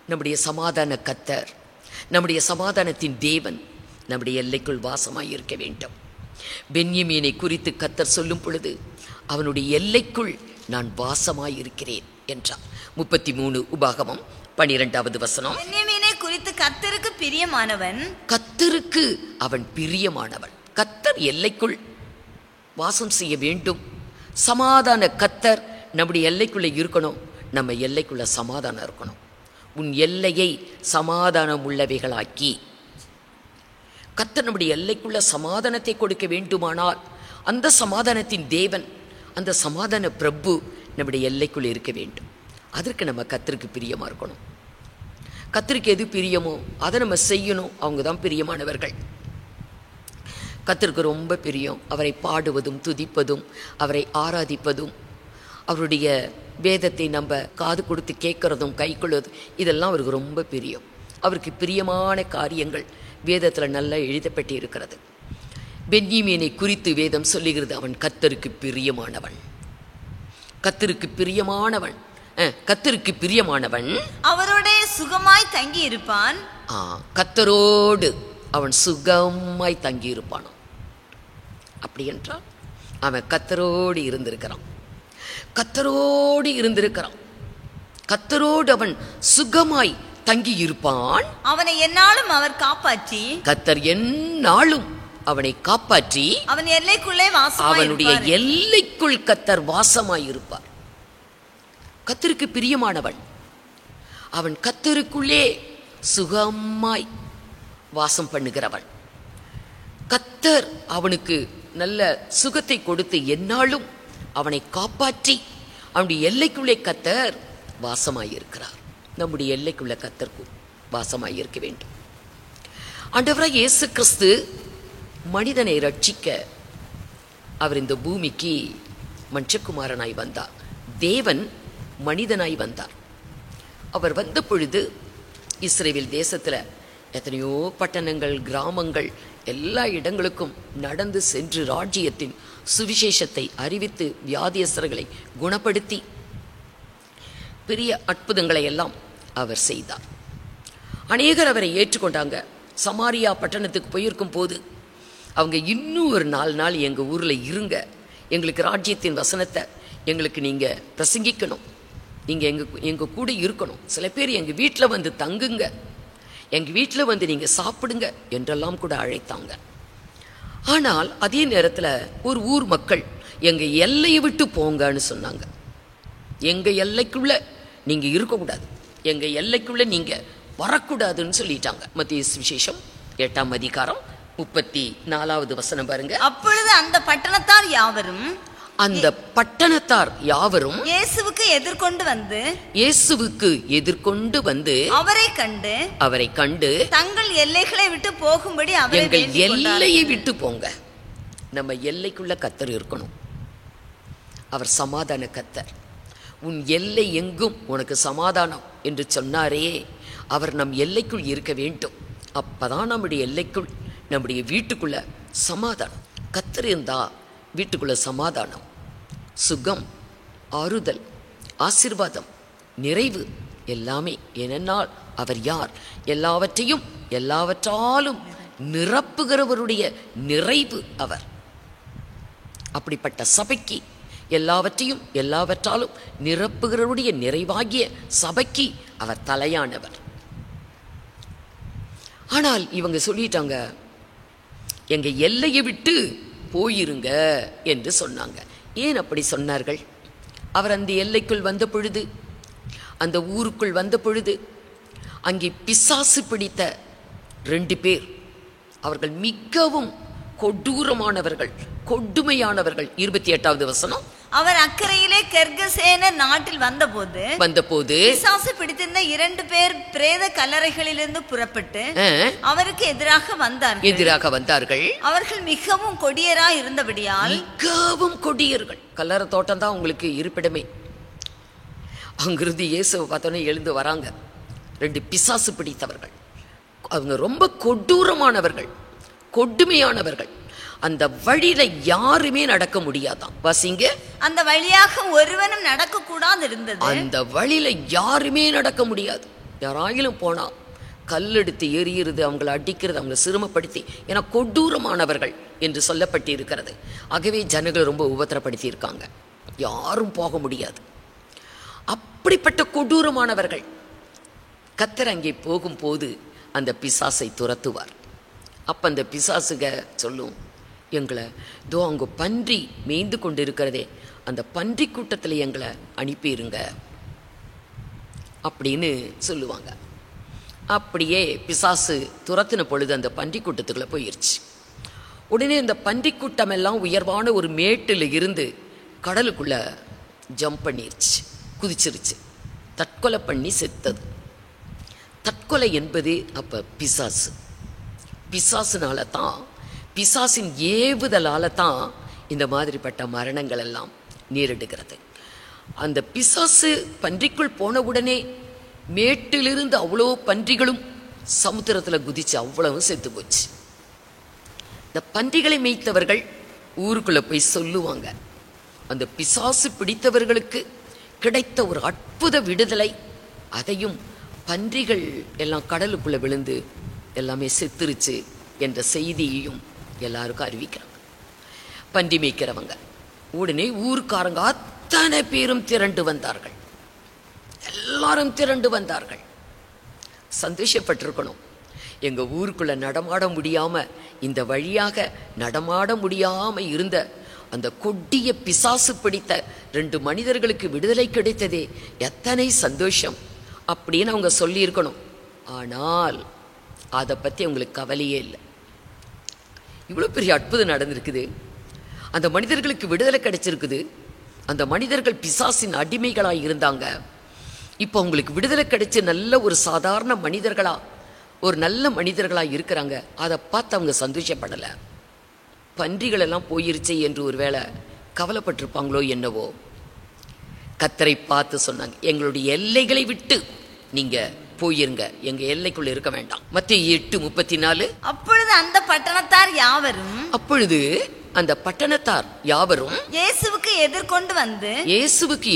நம்முடைய சமாதான கர்த்தர், நம்முடைய சமாதானத்தின் தேவன் நம்முடைய எல்லைக்குள் வாசமாய் இருக்க வேண்டும். பென்யமீனை குறித்து கர்த்தர் சொல்லும் பொழுது அவனுடைய எல்லைக்குள் நான் வாசமாய் இருக்கிறேன் என்றார். 33 உபாகமம் 12வது வசனம்.
பென்யமீனை குறித்து கர்த்தருக்கு பிரியமானவன்.
கர்த்தருக்கு அவன் பிரியமானவன். கர்த்தர் எல்லைக்குள் வாசம் செய்ய வேண்டும். சமாதான கர்த்தர் நம்முடைய எல்லைக்குள்ளே இருக்கணும். நம்ம எல்லைக்குள்ள சமாதானம் இருக்கணும். உன் எல்லையை சமாதானம் உள்ளவைகளாக்கி. கர்த்தர் நம்முடைய எல்லைக்குள்ள சமாதானத்தை கொடுக்க வேண்டுமானால் அந்த சமாதானத்தின் தேவன், அந்த சமாதான பிரபு நம்முடைய எல்லைக்குள்ள இருக்க வேண்டும். அதற்கு நம்ம கர்த்தருக்கு பிரியமாக இருக்கணும். கர்த்தருக்கு எது பிரியமோ அதை நம்ம செய்யணும். அவங்க தான் பிரியமானவர்கள். கர்த்தருக்கு ரொம்ப பிரியம் அவரை பாடுவதும் துதிப்பதும் அவரை ஆராதிப்பதும் அவருடைய வேதத்தை நம்ம காது கொடுத்து கேட்குறதும் கைக்கொள்வதும் இதெல்லாம் அவருக்கு ரொம்ப பிரியம். அவருக்கு பிரியமான காரியங்கள் வேதத்தில் நல்லா எழுதப்பட்டு இருக்கிறது. பென்யமீனை குறித்து வேதம் சொல்லுகிறது, அவன் கர்த்தருக்கு பிரியமானவன். கர்த்தருக்கு பிரியமானவன், கர்த்தருக்கு பிரியமானவன்
அவரோட சுகமாய் தங்கி இருப்பான்.
கர்த்தரோடு அவன் சுகமாய் தங்கி இருப்பானான். அப்படி என்றால் அவன் கர்த்தரோடு இருந்திருக்கிறான். கர்த்தரோடு இருந்திருக்கிறான். கர்த்தரோடு அவன் சுகமாய் தங்கி இருப்பான்.
அவனை எந்நாளும் அவர் காப்பாற்றி,
கர்த்தர் எந்நாளும் அவனை காப்பாற்றி
அவன் எல்லைக்குள்ளே வாசமாய்
அவனுடைய எல்லைக்குள் கர்த்தர் வாசமாய் இருப்பார். கர்த்தருக்கு பிரியமானவன் அவன் கர்த்தருக்குள்ளே சுகமாய் வாசம் பண்ணுகிறவன். கர்த்தர் அவனுக்கு நல்ல சுகத்தை கொடுத்து எந்நாளும் அவனை காப்பாற்றி அவனுடைய எல்லைக்குள்ளே கர்த்தர் வாசமாயிருக்கிறார். நம்முடைய எல்லைக்குள்ள கர்த்தருக்கு வாசமாயிருக்க வேண்டும். ஆண்டவராய் இயேசு கிறிஸ்து மனிதனை ரட்சிக்க அவர் இந்த பூமிக்கு மனுஷகுமாரனாய் வந்தார். தேவன் மனிதனாய் வந்தார். அவர் வந்த பொழுது இஸ்ரவேல் தேசத்தில் எத்தனையோ பட்டணங்கள், கிராமங்கள், எல்லா இடங்களுக்கும் நடந்து சென்று ராஜ்யத்தின் சுவிசேஷத்தை அறிவித்து வியாதியஸ்தர்களை குணப்படுத்தி பெரிய அற்புதங்களை எல்லாம் அவர் செய்தார். அநேகர் அவரை ஏற்றுக்கொண்டாங்க. சமாரியா பட்டணத்துக்கு போயிருக்கும் போது அவங்க இன்னும் ஒரு 4 நாள் எங்கள் ஊரில் இருங்க, எங்களுக்கு ராஜ்யத்தின் வசனத்தை எங்களுக்கு நீங்கள் பிரசங்கிக்கணும், நீங்கள் எங்கள் கூட இருக்கணும். சில பேர் எங்கள் வீட்டில் வந்து தங்குங்க, எங்கள் வீட்டில் வந்து நீங்கள் சாப்பிடுங்க என்றெல்லாம் கூட அழைத்தாங்க. ஆனால் அதே நேரத்தில் ஒரு ஊர் மக்கள் எங்கள் எல்லையை விட்டு போங்கன்னு சொன்னாங்க. எங்கள் எல்லைக்குள்ளே நீங்கள் இருக்கக்கூடாது, எங்கள் எல்லைக்குள்ளே நீங்கள் வரக்கூடாதுன்னு சொல்லிட்டாங்க. மத்திய சுவிசேஷம் 8ஆம் அதிகாரம் 34வது வசனம் பாருங்க.
அப்பொழுது அந்த பட்டணத்தார் யாவரும் இயேசுவுக்கு எதிர்கொண்டு வந்து அவரை கண்டு தங்கள் எல்லைகளை விட்டு போகும்படி
எங்கள் எல்லையை விட்டு போங்க. நம்ம எல்லைக்குள்ள கர்த்தர் இருக்கணும். அவர் சமாதான கர்த்தர். உன் எல்லை எங்கும் உனக்கு சமாதானம் என்று சொன்னாரே, அவர் நம் எல்லைக்குள் இருக்க வேண்டும். அப்பதான் நம்முடைய எல்லைக்குள், நம்முடைய வீட்டுக்குள்ள சமாதானம். கர்த்தர் இருந்தா வீட்டுக்குள்ள சமாதானம், சுகம், ஆறுதல், ஆசீர்வாதம், நிறைவு எல்லாமே. ஏனென்றால் அவர் யார்? எல்லாவற்றையும் எல்லாவற்றாலும் நிரப்புகிறவருடைய நிறைவு அவர். அப்படிப்பட்ட சபைக்கு, எல்லாவற்றையும் எல்லாவற்றாலும் நிரப்புகிறவருடைய நிறைவாகிய சபைக்கு அவர் தலையானவர். ஆனால் இவங்க சொல்லிட்டாங்க, எங்க எல்லையை விட்டு போயிருங்க என்று சொன்னாங்க. ஏன் அப்படி சொன்னார்கள்? அவர் அந்த எல்லைக்குள் வந்த பொழுது, அந்த ஊருக்குள் வந்த பொழுது, அங்கே பிசாசு பிடித்த 2 பேர், அவர்கள் மிகவும் கொடூரமானவர்கள், கொடுமையானவர்கள். 28வது வசனம்.
அவர் அக்கறையிலே கெர்கசேனர் நாட்டில் வந்தபோது பிசாசு பிடித்திருந்த 2 பேர் பிரேத கல்லறைகளிலிருந்து புறப்பட்டு அவருக்கு எதிராக வந்தார்கள். அவர்கள் மிகவும் கொடியராய் இருந்தபடியால்,
மிகவும் கொடியர்கள். கல்லறை தோட்டம் தான் உங்களுக்கு இருப்பிடமே. அங்கிருந்து இயேசுவை பார்த்தோன்னே எழுந்து வராங்க 2 பிசாசு பிடித்தவர்கள். அவங்க ரொம்ப கொடூரமானவர்கள், கொடுமையானவர்கள். அந்த வழியில யாருமே நடக்க முடியாதான். வாசிங்க.
அந்த வழியாக ஒருவனும் நடக்க கூடாது இருந்தது.
அந்த வழியில யாருமே நடக்க முடியாது. யாராயிலும் போனா கல்லெடுத்து எறிகிறது, அவங்களை அடிக்கிறது, அவங்களை சிரமப்படுத்தி, ஏன்னா கொடூரமானவர்கள் என்று சொல்லப்பட்டு இருக்கிறது. ஆகவே ஜனங்கள் ரொம்ப உபத்திரப்படுத்தி இருக்காங்க, யாரும் போக முடியாது. அப்படிப்பட்ட கொடூரமானவர்கள். கர்த்தர் அங்கே போகும்போது அந்த பிசாசை துரத்துவார். அப்ப அந்த பிசாசுக சொல்லும், எங்களை தோ அங்கே பன்றி மேய்ந்து கொண்டு இருக்கிறதே, அந்த பன்றி கூட்டத்தில் எங்களை அனுப்பிடுங்க அப்படின்னு சொல்லுவாங்க. அப்படியே பிசாசு துரத்தின பொழுது அந்த பன்றி கூட்டத்துக்குள்ள போயிருச்சு. உடனே அந்த பன்றி கூட்டம் எல்லாம் உயர்வான ஒரு மேட்டில் இருந்து கடலுக்குள்ள ஜம்ப் பண்ணிருச்சு, குதிச்சிருச்சு, தற்கொலை பண்ணி செத்தது. தற்கொலை என்பது அப்ப பிசாசு. பிசாசுனால தான், பிசாசின் ஏவுதலால தான் இந்த மாதிரிப்பட்ட மரணங்கள் எல்லாம் நேரிடுகிறது. அந்த பிசாசு பன்றிக்குள் போன உடனே மேட்டிலிருந்து அவ்வளோ பன்றிகளும் சமுத்திரத்தில் குதிச்சு அவ்வளவும் செத்து போச்சு. இந்த பன்றிகளை மேய்த்தவர்கள் ஊருக்குள்ள போய் சொல்லுவாங்க, அந்த பிசாசு பிடித்தவர்களுக்கு கிடைத்த ஒரு அற்புத விடுதலை, அதையும் பன்றிகள் எல்லாம் கடலுக்குள்ள விழுந்து எல்லாமே செத்துருச்சு என்ற செய்தியையும் எல்லாருக்கும் அறிவிக்கிறாங்க. பன்றி மேய்க்கிறவங்க உடனே ஊருக்காரங்க அத்தனை பேரும் திரண்டு வந்தார்கள். எல்லாரும் திரண்டு வந்தார்கள். சந்தோஷப்பட்டிருக்கணும். எங்க ஊருக்குள்ள நடமாட முடியாம, இந்த வழியாக நடமாட முடியாம இருந்த அந்த கொடிய பிசாசு பிடித்த 2 மனிதர்களுக்கு விடுதலை கிடைத்ததே, எத்தனை சந்தோஷம் அப்படின்னு அவங்க சொல்லி இருக்கணும். ஆனால் அதை பத்தி அவங்களுக்கு கவலையே இல்லை. இவ்வளவு பெரிய அற்புதம் நடந்திருக்குது, அந்த மனிதர்களுக்கு விடுதலை கிடைச்சிருக்குது, அந்த மனிதர்கள் பிசாசின் அடிமைகளாக இருந்தாங்க. இப்போ அவங்களுக்கு விடுதலை கிடைச்சி நல்ல ஒரு சாதாரண மனிதர்களா, ஒரு நல்ல மனிதர்களா இருக்கிறாங்க. அதை பார்த்து அவங்க சந்தோஷப்படலை. பன்றிகள் எல்லாம் போயிருச்சே என்று ஒருவேளை கவலைப்பட்டிருப்பாங்களோ என்னவோ. கர்த்தரை பார்த்து சொன்னாங்க, எங்களுடைய எல்லைகளை விட்டு நீங்க போயிருங்க, எங்க எல்லைக்குள்ள இருக்க வேண்டாம். மத்தேயு 8:34.
அப்பொழுது அந்த பட்டணத்தார் யாவரும் இயேசுவுக்கு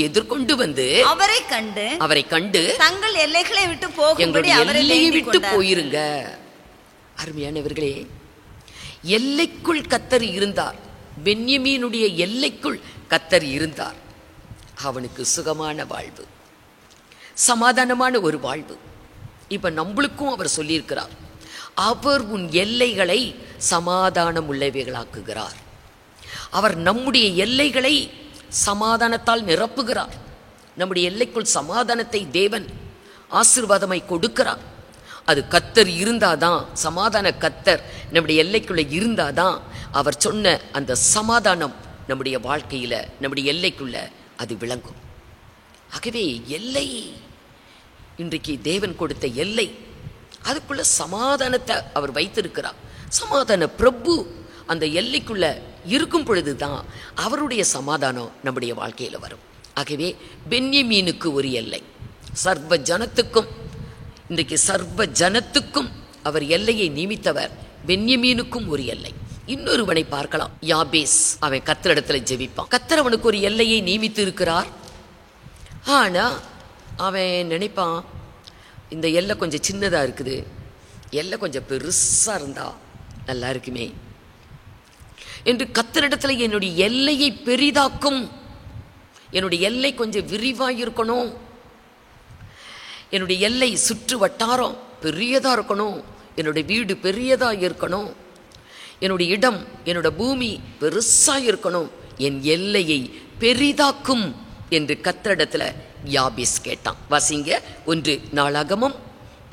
எதிர்கொண்டு வந்து அவரை கண்டு தங்கள் எல்லைகளை விட்டு போகும்படி
எல்லையை விட்டு போயிருங்க. அருமையானவர்களே, எல்லைக்குள் கர்த்தர் இருந்தார். பென்யமீனுடைய எல்லைக்குள் கர்த்தர் இருந்தார். அவனுக்கு சுகமான வாழ்வு. சமாதானமான ஒரு வாழ்வு. இப்ப நம்மளுக்கும் அவர் சொல்லியிருக்கிறார், அவர் உன் எல்லைகளை சமாதானம் உள்ளவைகளாக்குகிறார். அவர் நம்முடைய எல்லைகளை சமாதானத்தால் நிரப்புகிறார். நம்முடைய எல்லைக்குள் சமாதானத்தை தேவன் ஆசீர்வாதமாய் கொடுக்கிறார். அது கர்த்தர் இருந்தாதான், சமாதான கர்த்தர் நம்முடைய எல்லைக்குள்ள இருந்தாதான் அவர் சொன்ன அந்த சமாதானம் நம்முடைய வாழ்க்கையில, நம்முடைய எல்லைக்குள்ள அது விளங்கும். ஆகவே எல்லை, இன்றைக்கு தேவன் கொடுத்த எல்லை, அதுக்குள்ள சமாதானத்தை அவர் வைத்திருக்கிறார். சமாதான பிரபு அந்த எல்லைக்குள்ள இருக்கும் பொழுதுதான் அவருடைய சமாதானம் நம்முடைய வாழ்க்கையில வரும். ஆகவே பென்யமீனுக்கு ஒரு எல்லை, சர்வ ஜனத்துக்கும், இன்றைக்கு சர்வ ஜனத்துக்கும் அவர் எல்லையை நியமித்தவர். பென்யமீனுக்கும் ஒரு எல்லை. இன்னொருவனை பார்க்கலாம், யாபேஸ். அவன் கர்த்தரிடத்துல ஜெபிப்பான். கர்த்தர் அவனுக்கு ஒரு எல்லையை நியமித்து இருக்கிறார். ஆனா அவன் நினைப்பான், இந்த எல்லை கொஞ்சம் சின்னதா இருக்குது, எல்லை கொஞ்சம் பெருசா இருந்தா நல்லா இருக்குமே என்று கர்த்தரிடத்துல என்னுடைய எல்லையை பெரிதாக்கும், என்னுடைய எல்லை கொஞ்சம் விரிவாயிருக்கணும், என்னுடைய எல்லை சுற்று வட்டாரம் பெரியதா இருக்கணும், என்னுடைய வீடு பெரியதா இருக்கணும், என்னுடைய இடம், என்னோட பூமி பெருசா இருக்கணும், என் எல்லையை பெரிதாக்கும் என்று கர்த்தரிடத்துல யாபேஸ் கேட்டான். வாசிங்க 1 நாளாகமம்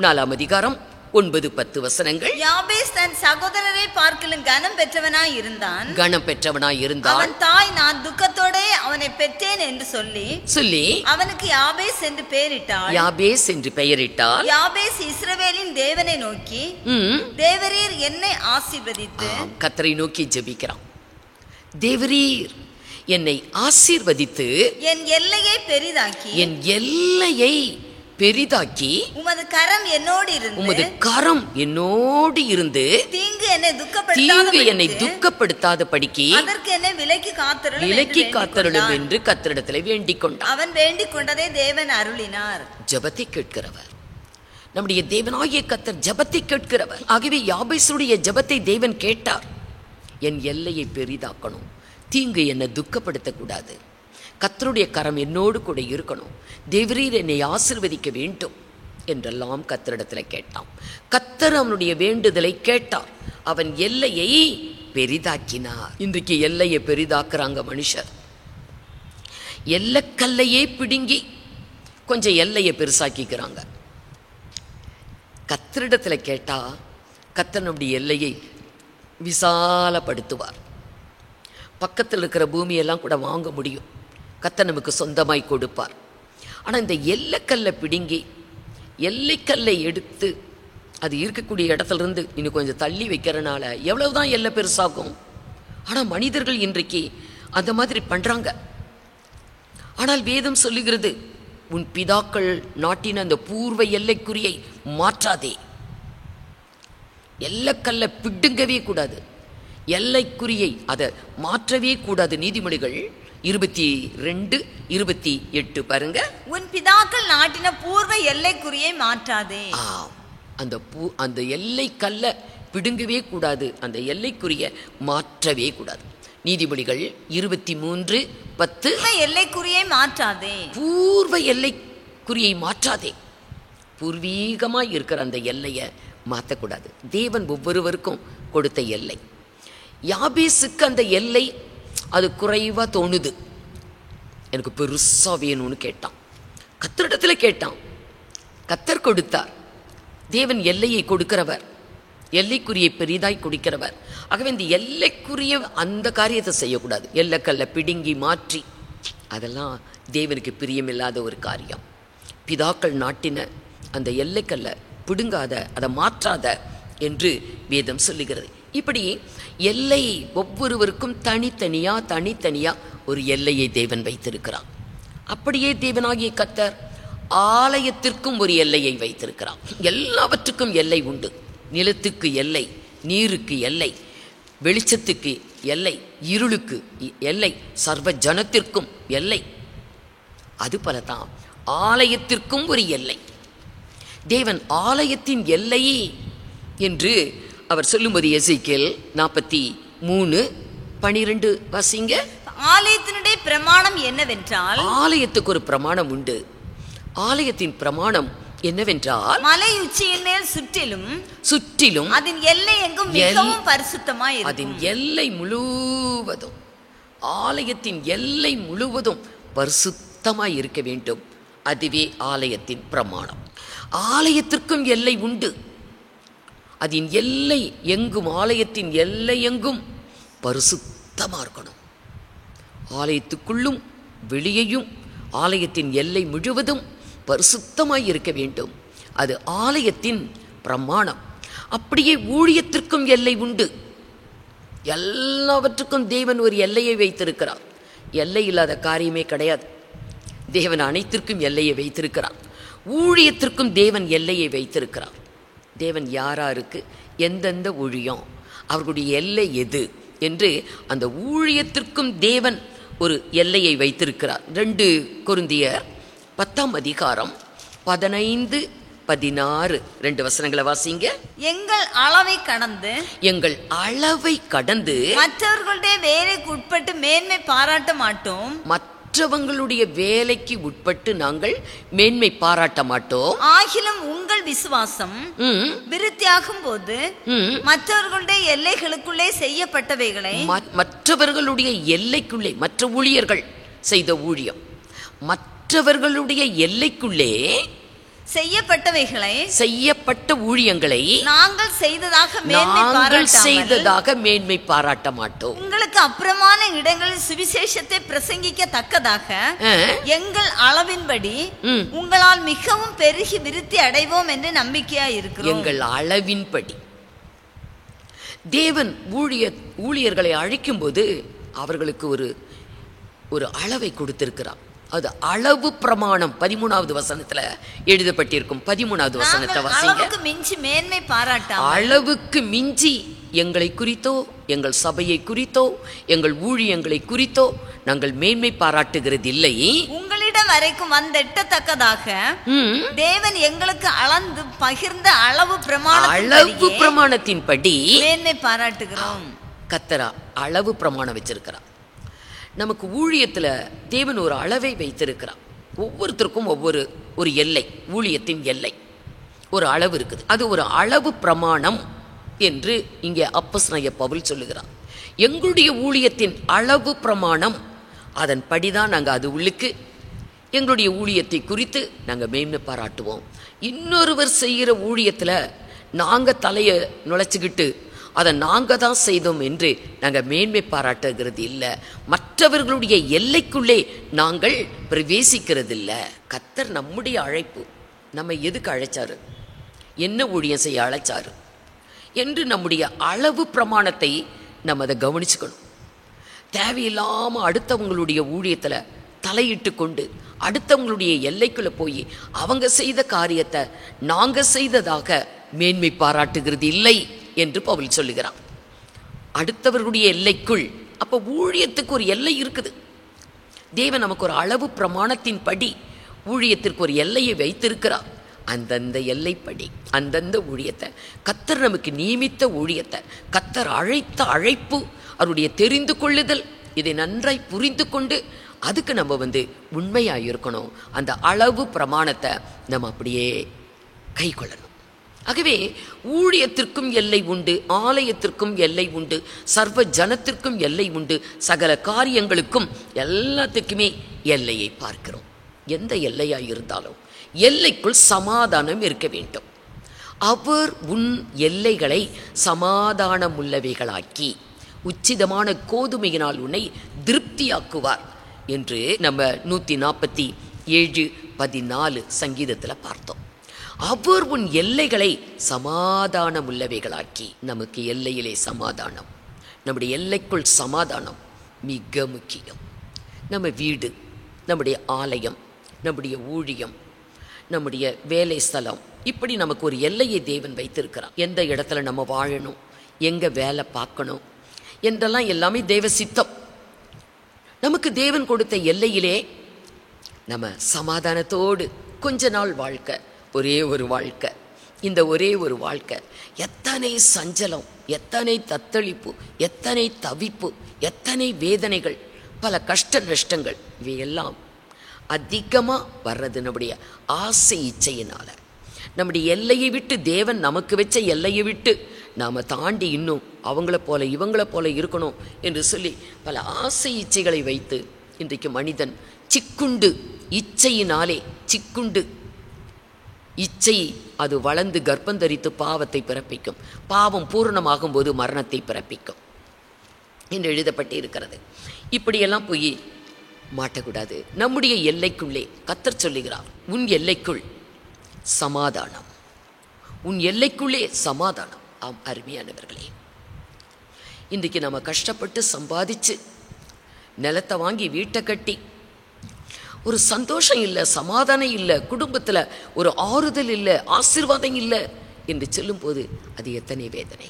4ஆம் அதிகாரம் 9-10 வசனங்கள்.
யாபேஸ் தன் சகோதரரை பார்க்கிலும் கனம் பெற்றவனாய் இருந்தான்.
அவன்
தாய், நான் துக்கத்தோட அவனை பெற்றேன் என்று சொல்லி அவனுக்கு யாபேஸ் என்று பெயரிட்டாள். யாபேஸ் இஸ்ரவேலின் தேவனை நோக்கி, தேவரீர் என்னை ஆசீர்வதித்து,
கர்த்தரை நோக்கி ஜெபிக்கிறான். தேவரீர் என்னை ஆசீர்வதித்து
என் எல்லையை பெரிதாக்கி
உமது கரம் என்னோடு இருந்து தீங்கு என்னை துக்கப்படுத்தாத படிக்கு
அதற்கு என்னை
விலக்கி காத்தருளும் என்று கர்த்தரிடத்திலே வேண்டிக் கொண்டான்.
அவன் வேண்டிக் கொண்டதை தேவன் அருளினார்.
ஜெபத்தை கேட்கிறவர் நம்முடைய தேவனாகிய கர்த்தர், ஜெபத்தை கேட்கிறவர். ஆகவே யாபேசுடைய ஜெபத்தை தேவன் கேட்டார். என் எல்லையை பெரிதாக்கணும், தீங்கு என்னை துக்கப்படுத்தக்கூடாது, கர்த்தருடைய கரம் என்னோடு கூட இருக்கணும், தேவரீர் என்னை ஆசீர்வதிக்க வேண்டும் என்றெல்லாம் கர்த்தரிடத்தில் கேட்டான். கர்த்தர் அவனுடைய வேண்டுதலை கேட்டார். அவன் எல்லையை பெரிதாக்கினார். இன்றைக்கு எல்லையை பெரிதாக்குறாங்க மனுஷர். எல்லைக்கல்லையே பிடுங்கி கொஞ்சம் எல்லையை பெருசாக்கிக்கிறாங்க. கர்த்தரிடத்தில் கேட்டா கர்த்தர் நம்முடைய எல்லையை விசாலப்படுத்துவார். பக்கத்தில் இருக்கிற பூமியெல்லாம் கூட வாங்க முடியும், கர்த்தர் நமக்கு சொந்தமாய் கொடுப்பார். ஆனால் இந்த எல்லைக்கல்லை பிடுங்கி, எல்லைக்கல்லை எடுத்து அது இருக்கக்கூடிய இடத்துல இருந்து இன்னும் கொஞ்சம் தள்ளி வைக்கிறனால எவ்வளவுதான் எல்லை பெருசாகும். ஆனால் மனிதர்கள் இன்றைக்கு அந்த மாதிரி பண்றாங்க. ஆனால் வேதம் சொல்லுகிறது, உன் பிதாக்கள் நாட்டின அந்த பூர்வ எல்லைக்குறியை மாற்றாதே. எல்லைக்கல்லை பிடுங்கவே கூடாது, எல்லைக்குறியை அதை மாற்றவே கூடாது. நீதிமொழிகள் 22:28 பாருங்க.
உன் பிதாக்கள் நாட்டின பூர்வ எல்லைக்குறியை மாற்றாதே.
அந்த எல்லை கல்ல பிடுங்கவே கூடாது, அந்த எல்லைக்குரிய மாற்றவே கூடாது. நீதிமொழிகள் 23:10
எல்லைக்குறியை மாற்றாதே,
பூர்வ எல்லைக்குறியை மாற்றாதே. பூர்வீகமாய் இருக்கிற அந்த எல்லையை மாற்றக்கூடாது. தேவன் ஒவ்வொருவருக்கும் கொடுத்த எல்லை. யாபேசுக்கு அந்த எல்லை அது குறைவா தோணுது. எனக்கு பெருசா வேணும்னு கேட்டான். கர்த்தரிடத்துல கேட்டான், கர்த்தர் கொடுத்தார். தேவன் எல்லையை கொடுக்கிறவர், எல்லைக்குரிய பெரிதாய் கொடுக்கிறவர். ஆகவே இந்த எல்லைக்குரிய அந்த காரியத்தை செய்யக்கூடாது. எல்லைக்கல்ல பிடுங்கி மாற்றி, அதெல்லாம் தேவனுக்கு பிரியமில்லாத ஒரு காரியம். பிதாக்கள் நாட்டின அந்த எல்லைக்கல்ல பிடுங்காத, அதை மாற்றாத என்று வேதம் சொல்லுகிறது. இப்படி எல்லை ஒவ்வொருவருக்கும் தனித்தனியா ஒரு எல்லையை தேவன் வைத்திருக்கிறார். அப்படியே தேவனாகிய கர்த்தர் ஆலயத்திற்கும் ஒரு எல்லையை வைத்திருக்கிறார். எல்லாவற்றுக்கும் எல்லை உண்டு. நிலத்துக்கு எல்லை, நீருக்கு எல்லை, வெளிச்சத்துக்கு எல்லை, இருளுக்கு எல்லை, சர்வ ஜனத்திற்கும் எல்லை. அது போலதான் ஆலயத்திற்கும் ஒரு எல்லை. தேவன் ஆலயத்தின் எல்லை என்று அவர் சொல்லும்போது எசேக்கியேல் 43:12 வாசிங்க.
ஆலயத்தினுடைய பிரமாணம் என்னவென்றால்,
ஆலயத்துக்கு ஒரு பிரமாணம் உண்டு. ஆலயத்தின் பிரமாணம் என்னவென்றால்,
மலை உச்சியின் மேல் சுற்றிலும் அதன் எல்லை எங்கும் மிகவும் பரிசுத்தமாய் இருக்கும்.
அதன் எல்லை முழுவதும், ஆலயத்தின் எல்லை முழுவதும் பரிசுத்தமாய் இருக்க வேண்டும். அதுவே ஆலயத்தின் பிரமாணம். ஆலயத்திற்கும் எல்லை உண்டு. அதன் எல்லை எங்கும், ஆலயத்தின் எல்லை எங்கும் பரிசுத்தமா இருக்கணும். ஆலயத்துக்குள்ளும் வெளியையும் ஆலயத்தின் எல்லை முழுவதும் பரிசுத்தமாய் இருக்க வேண்டும். அது ஆலயத்தின் பிரமாணம். அப்படியே ஊழியத்திற்கும் எல்லை உண்டு. எல்லாவற்றுக்கும் தேவன் ஒரு எல்லையை வைத்திருக்கிறார். எல்லை இல்லாத காரியமே கிடையாது. தேவன் அனைத்திற்கும் எல்லையை வைத்திருக்கிறார். ஊழியத்திற்கும் தேவன் எல்லையை வைத்திருக்கிறார். தேவன் யாராருக்கு எந்தெந்த ஊழியம், அவர்களுடைய எல்லை எது என்று அந்த ஊழியத்திற்கும் தேவன் ஒரு எல்லையை வைத்திருக்கிறார். 2 கொரிந்தியர் 10ஆம் அதிகாரம் 15, 16 2 வசனங்களை வாசிங்க.
எங்கள் அளவை கடந்து மற்றவர்களுடைய வேலைக்கு உட்பட்டு மேன்மை பாராட்ட மாட்டோம்.
மற்றவங்களுடைய வேலைக்கு உட்பட்டு நாங்கள் மேன்மை பாராட்ட மாட்டோம்.
ஆகிலும் உங்கள் விசுவாசம் விருத்தியாகும் போது மற்றவர்களுடைய எல்லைகளுக்குள்ளே செய்யப்பட்டவைகளை,
மற்றவர்களுடைய எல்லைக்குள்ளே, மற்ற ஊழியர்கள் செய்த ஊழியம், மற்றவர்களுடைய எல்லைக்குள்ளே செய்யப்பட்ட ஊழியங்களை
நாங்கள் செய்ததாக
மேன்மை பாராட்ட மாட்டோம்.
உங்களுக்கு அப்புறமான இடங்களில் சுவிசேஷத்தை பிரசங்கிக்கத்தக்கதாக எங்கள் அளவின்படி உங்களால் மிகவும் பெருகி விருத்தி அடைவோம் என்று நம்பிக்கையா இருக்கிறோம்.
எங்கள் அளவின்படி தேவன் ஊழியர்களை அழைக்கும் போது அவர்களுக்கு ஒரு அளவை கொடுத்திருக்கிறார். அது அளவு பிரமாணம். 13வது வசனத்துல எழுதப்பட்டிருக்கும். 13வது வசனத்தை வாசிங்க. அளவுக்கு மிஞ்சி எங்களை குறித்தோ, எங்கள் சபையை குறித்தோ, எங்கள் ஊழியங்களை குறித்தோ நாங்கள் மேன்மை பாராட்டுகிறது இல்லை.
உங்களிடம் வரைக்கும் வந்தெட்டத்தக்கதாக தேவன் எங்களுக்கு அளந்து பகிர்ந்த அளவு
பிரமாணத்தின்படி
மேன்மை பாராட்டுகிறோம்.
கர்த்தர் அளவு பிரமாணம் வச்சிருக்கிறார். நமக்கு ஊழியத்தில் தேவன் ஒரு அளவை வைத்திருக்கிறார். ஒவ்வொருத்தருக்கும் ஒரு எல்லை, ஊழியத்தின் எல்லை ஒரு அளவு இருக்குது. அது ஒரு அளவு பிரமாணம் என்று இங்கே அப்போஸ்தலனாகிய பவுல் சொல்லுகிறார். எங்களுடைய ஊழியத்தின் அளவு பிரமாணம், அதன் படிதான் நாங்கள் அது உள்ளுக்கு எங்களுடைய ஊழியத்தை குறித்து நாங்கள் மேன்மை பாராட்டுவோம். இன்னொருவர் செய்கிற ஊழியத்தில் நாங்கள் தலையை நுழைச்சிக்கிட்டு அதை நாங்கள் தான் செய்தோம் என்று நாங்கள் மேன்மை பாராட்டுகிறது இல்லை. மற்றவர்களுடைய எல்லைக்குள்ளே நாங்கள் பிரவேசிக்கிறது இல்லை. கர்த்தர் நம்முடைய அழைப்பு, நம்ம எதுக்கு அழைச்சாரு, என்ன ஊழியம் செய்ய அழைச்சாரு என்று நம்முடைய அளவு பிரமாணத்தை நம்ம அதை கவனிச்சுக்கணும். தேவையில்லாமல் அடுத்தவங்களுடைய ஊழியத்தில் தலையிட்டு கொண்டு அடுத்தவங்களுடைய எல்லைக்குள்ளே போய் அவங்க செய்த காரியத்தை நாங்கள் செய்ததாக மேன்மை பாராட்டுகிறது இல்லை என்று பவுல் சொல்லுகிறான். அடுத்தவர்களுடைய எல்லைக்குள், அப்போ ஊழியத்துக்கு ஒரு எல்லை இருக்குது. தேவன் நமக்கு ஒரு அளவு பிரமாணத்தின் படி ஊழியத்திற்கு ஒரு எல்லையை வைத்திருக்கிறார். அந்தந்த எல்லைப்படி அந்தந்த ஊழியத்தை, கர்த்தர் நமக்கு நியமித்த ஊழியத்தை, கர்த்தர் அழைத்த அழைப்பு, அவருடைய தெரிந்து கொள்ளுதல், இதை நன்றாய் புரிந்து கொண்டு அதுக்கு நம்ம உண்மையாக இருக்கணும். அந்த அளவு பிரமாணத்தை நம்ம அப்படியே கை கொள்ளணும். ஆகவே ஊழியத்திற்கும் எல்லை உண்டு, ஆலயத்திற்கும் எல்லை உண்டு, சர்வ ஜனத்திற்கும் எல்லை உண்டு, சகல காரியங்களுக்கும் எல்லாத்துக்குமே எல்லையை பார்க்கிறோம். எந்த எல்லையாக இருந்தாலும் எல்லைக்குள் சமாதானம் இருக்க வேண்டும். அவர் உன் எல்லைகளை சமாதானம் உள்ளவைகளாக்கி உச்சிதமான கோதுமையினால் உன்னை திருப்தியாக்குவார் என்று நம்ம 147:14 சங்கீதத்தில் பார்த்தோம். அவர் உன் எல்லைகளை சமாதானம் உள்ளவைகளாக்கி. நமக்கு எல்லையிலே சமாதானம், நம்முடைய எல்லைக்குள் சமாதானம் மிக முக்கியம். நம்ம வீடு, நம்முடைய ஆலயம், நம்முடைய ஊழியம், நம்முடைய வேலை ஸ்தலம், இப்படி நமக்கு ஒரு எல்லையை தேவன் வைத்திருக்கிறார். எந்த இடத்துல நம்ம வாழணும், எங்கே வேலை பார்க்கணும் என்றெல்லாம் எல்லாமே தேவ சித்தம். நமக்கு தேவன் கொடுத்த எல்லையிலே நம்ம சமாதானத்தோடு கொஞ்ச நாள் வாழ்க்கை, ஒரே ஒரு வாழ்க்கை. இந்த ஒரே ஒரு வாழ்க்கை எத்தனை சஞ்சலம், எத்தனை தத்தளிப்பு, எத்தனை தவிப்பு, எத்தனை வேதனைகள், பல கஷ்ட நஷ்டங்கள், இவையெல்லாம் அதிகமாக வர்றது நம்முடைய ஆசை இச்சையினால. நம்முடைய எல்லையை விட்டு, தேவன் நமக்கு வச்ச எல்லையை விட்டு நாம் தாண்டி இன்னும் அவங்கள போல இவங்கள போல இருக்கணும் என்று சொல்லி பல ஆசை இச்சைகளை வைத்து இன்றைக்கு மனிதன் சிக்குண்டு, இச்சையினாலே சிக்குண்டு, இச்சை அது வளர்ந்து கர்ப்பந்தரித்து பாவத்தை பிறப்பிக்கும். பாவம் பூரணமாகும் போது மரணத்தை பிறப்பிக்கும் என்று எழுதப்பட்டு இருக்கிறது. இப்படியெல்லாம் போய் மாட்டக்கூடாது. நம்முடைய எல்லைக்குள்ளே கர்த்தர் சொல்லுகிறார், உன் எல்லைக்குள் சமாதானம், உன் எல்லைக்குள்ளே சமாதானம். ஆம் அருமையானவர்களே, இன்றைக்கு நம்ம கஷ்டப்பட்டு சம்பாதிச்சு நிலத்தை வாங்கி வீட்டை கட்டி ஒரு சந்தோஷம் இல்லை, சமாதானம் இல்லை, குடும்பத்தில் ஒரு ஆறுதல் இல்லை, ஆசீர்வாதம் இல்லை என்று சொல்லும்போது அது எத்தனை வேதனை.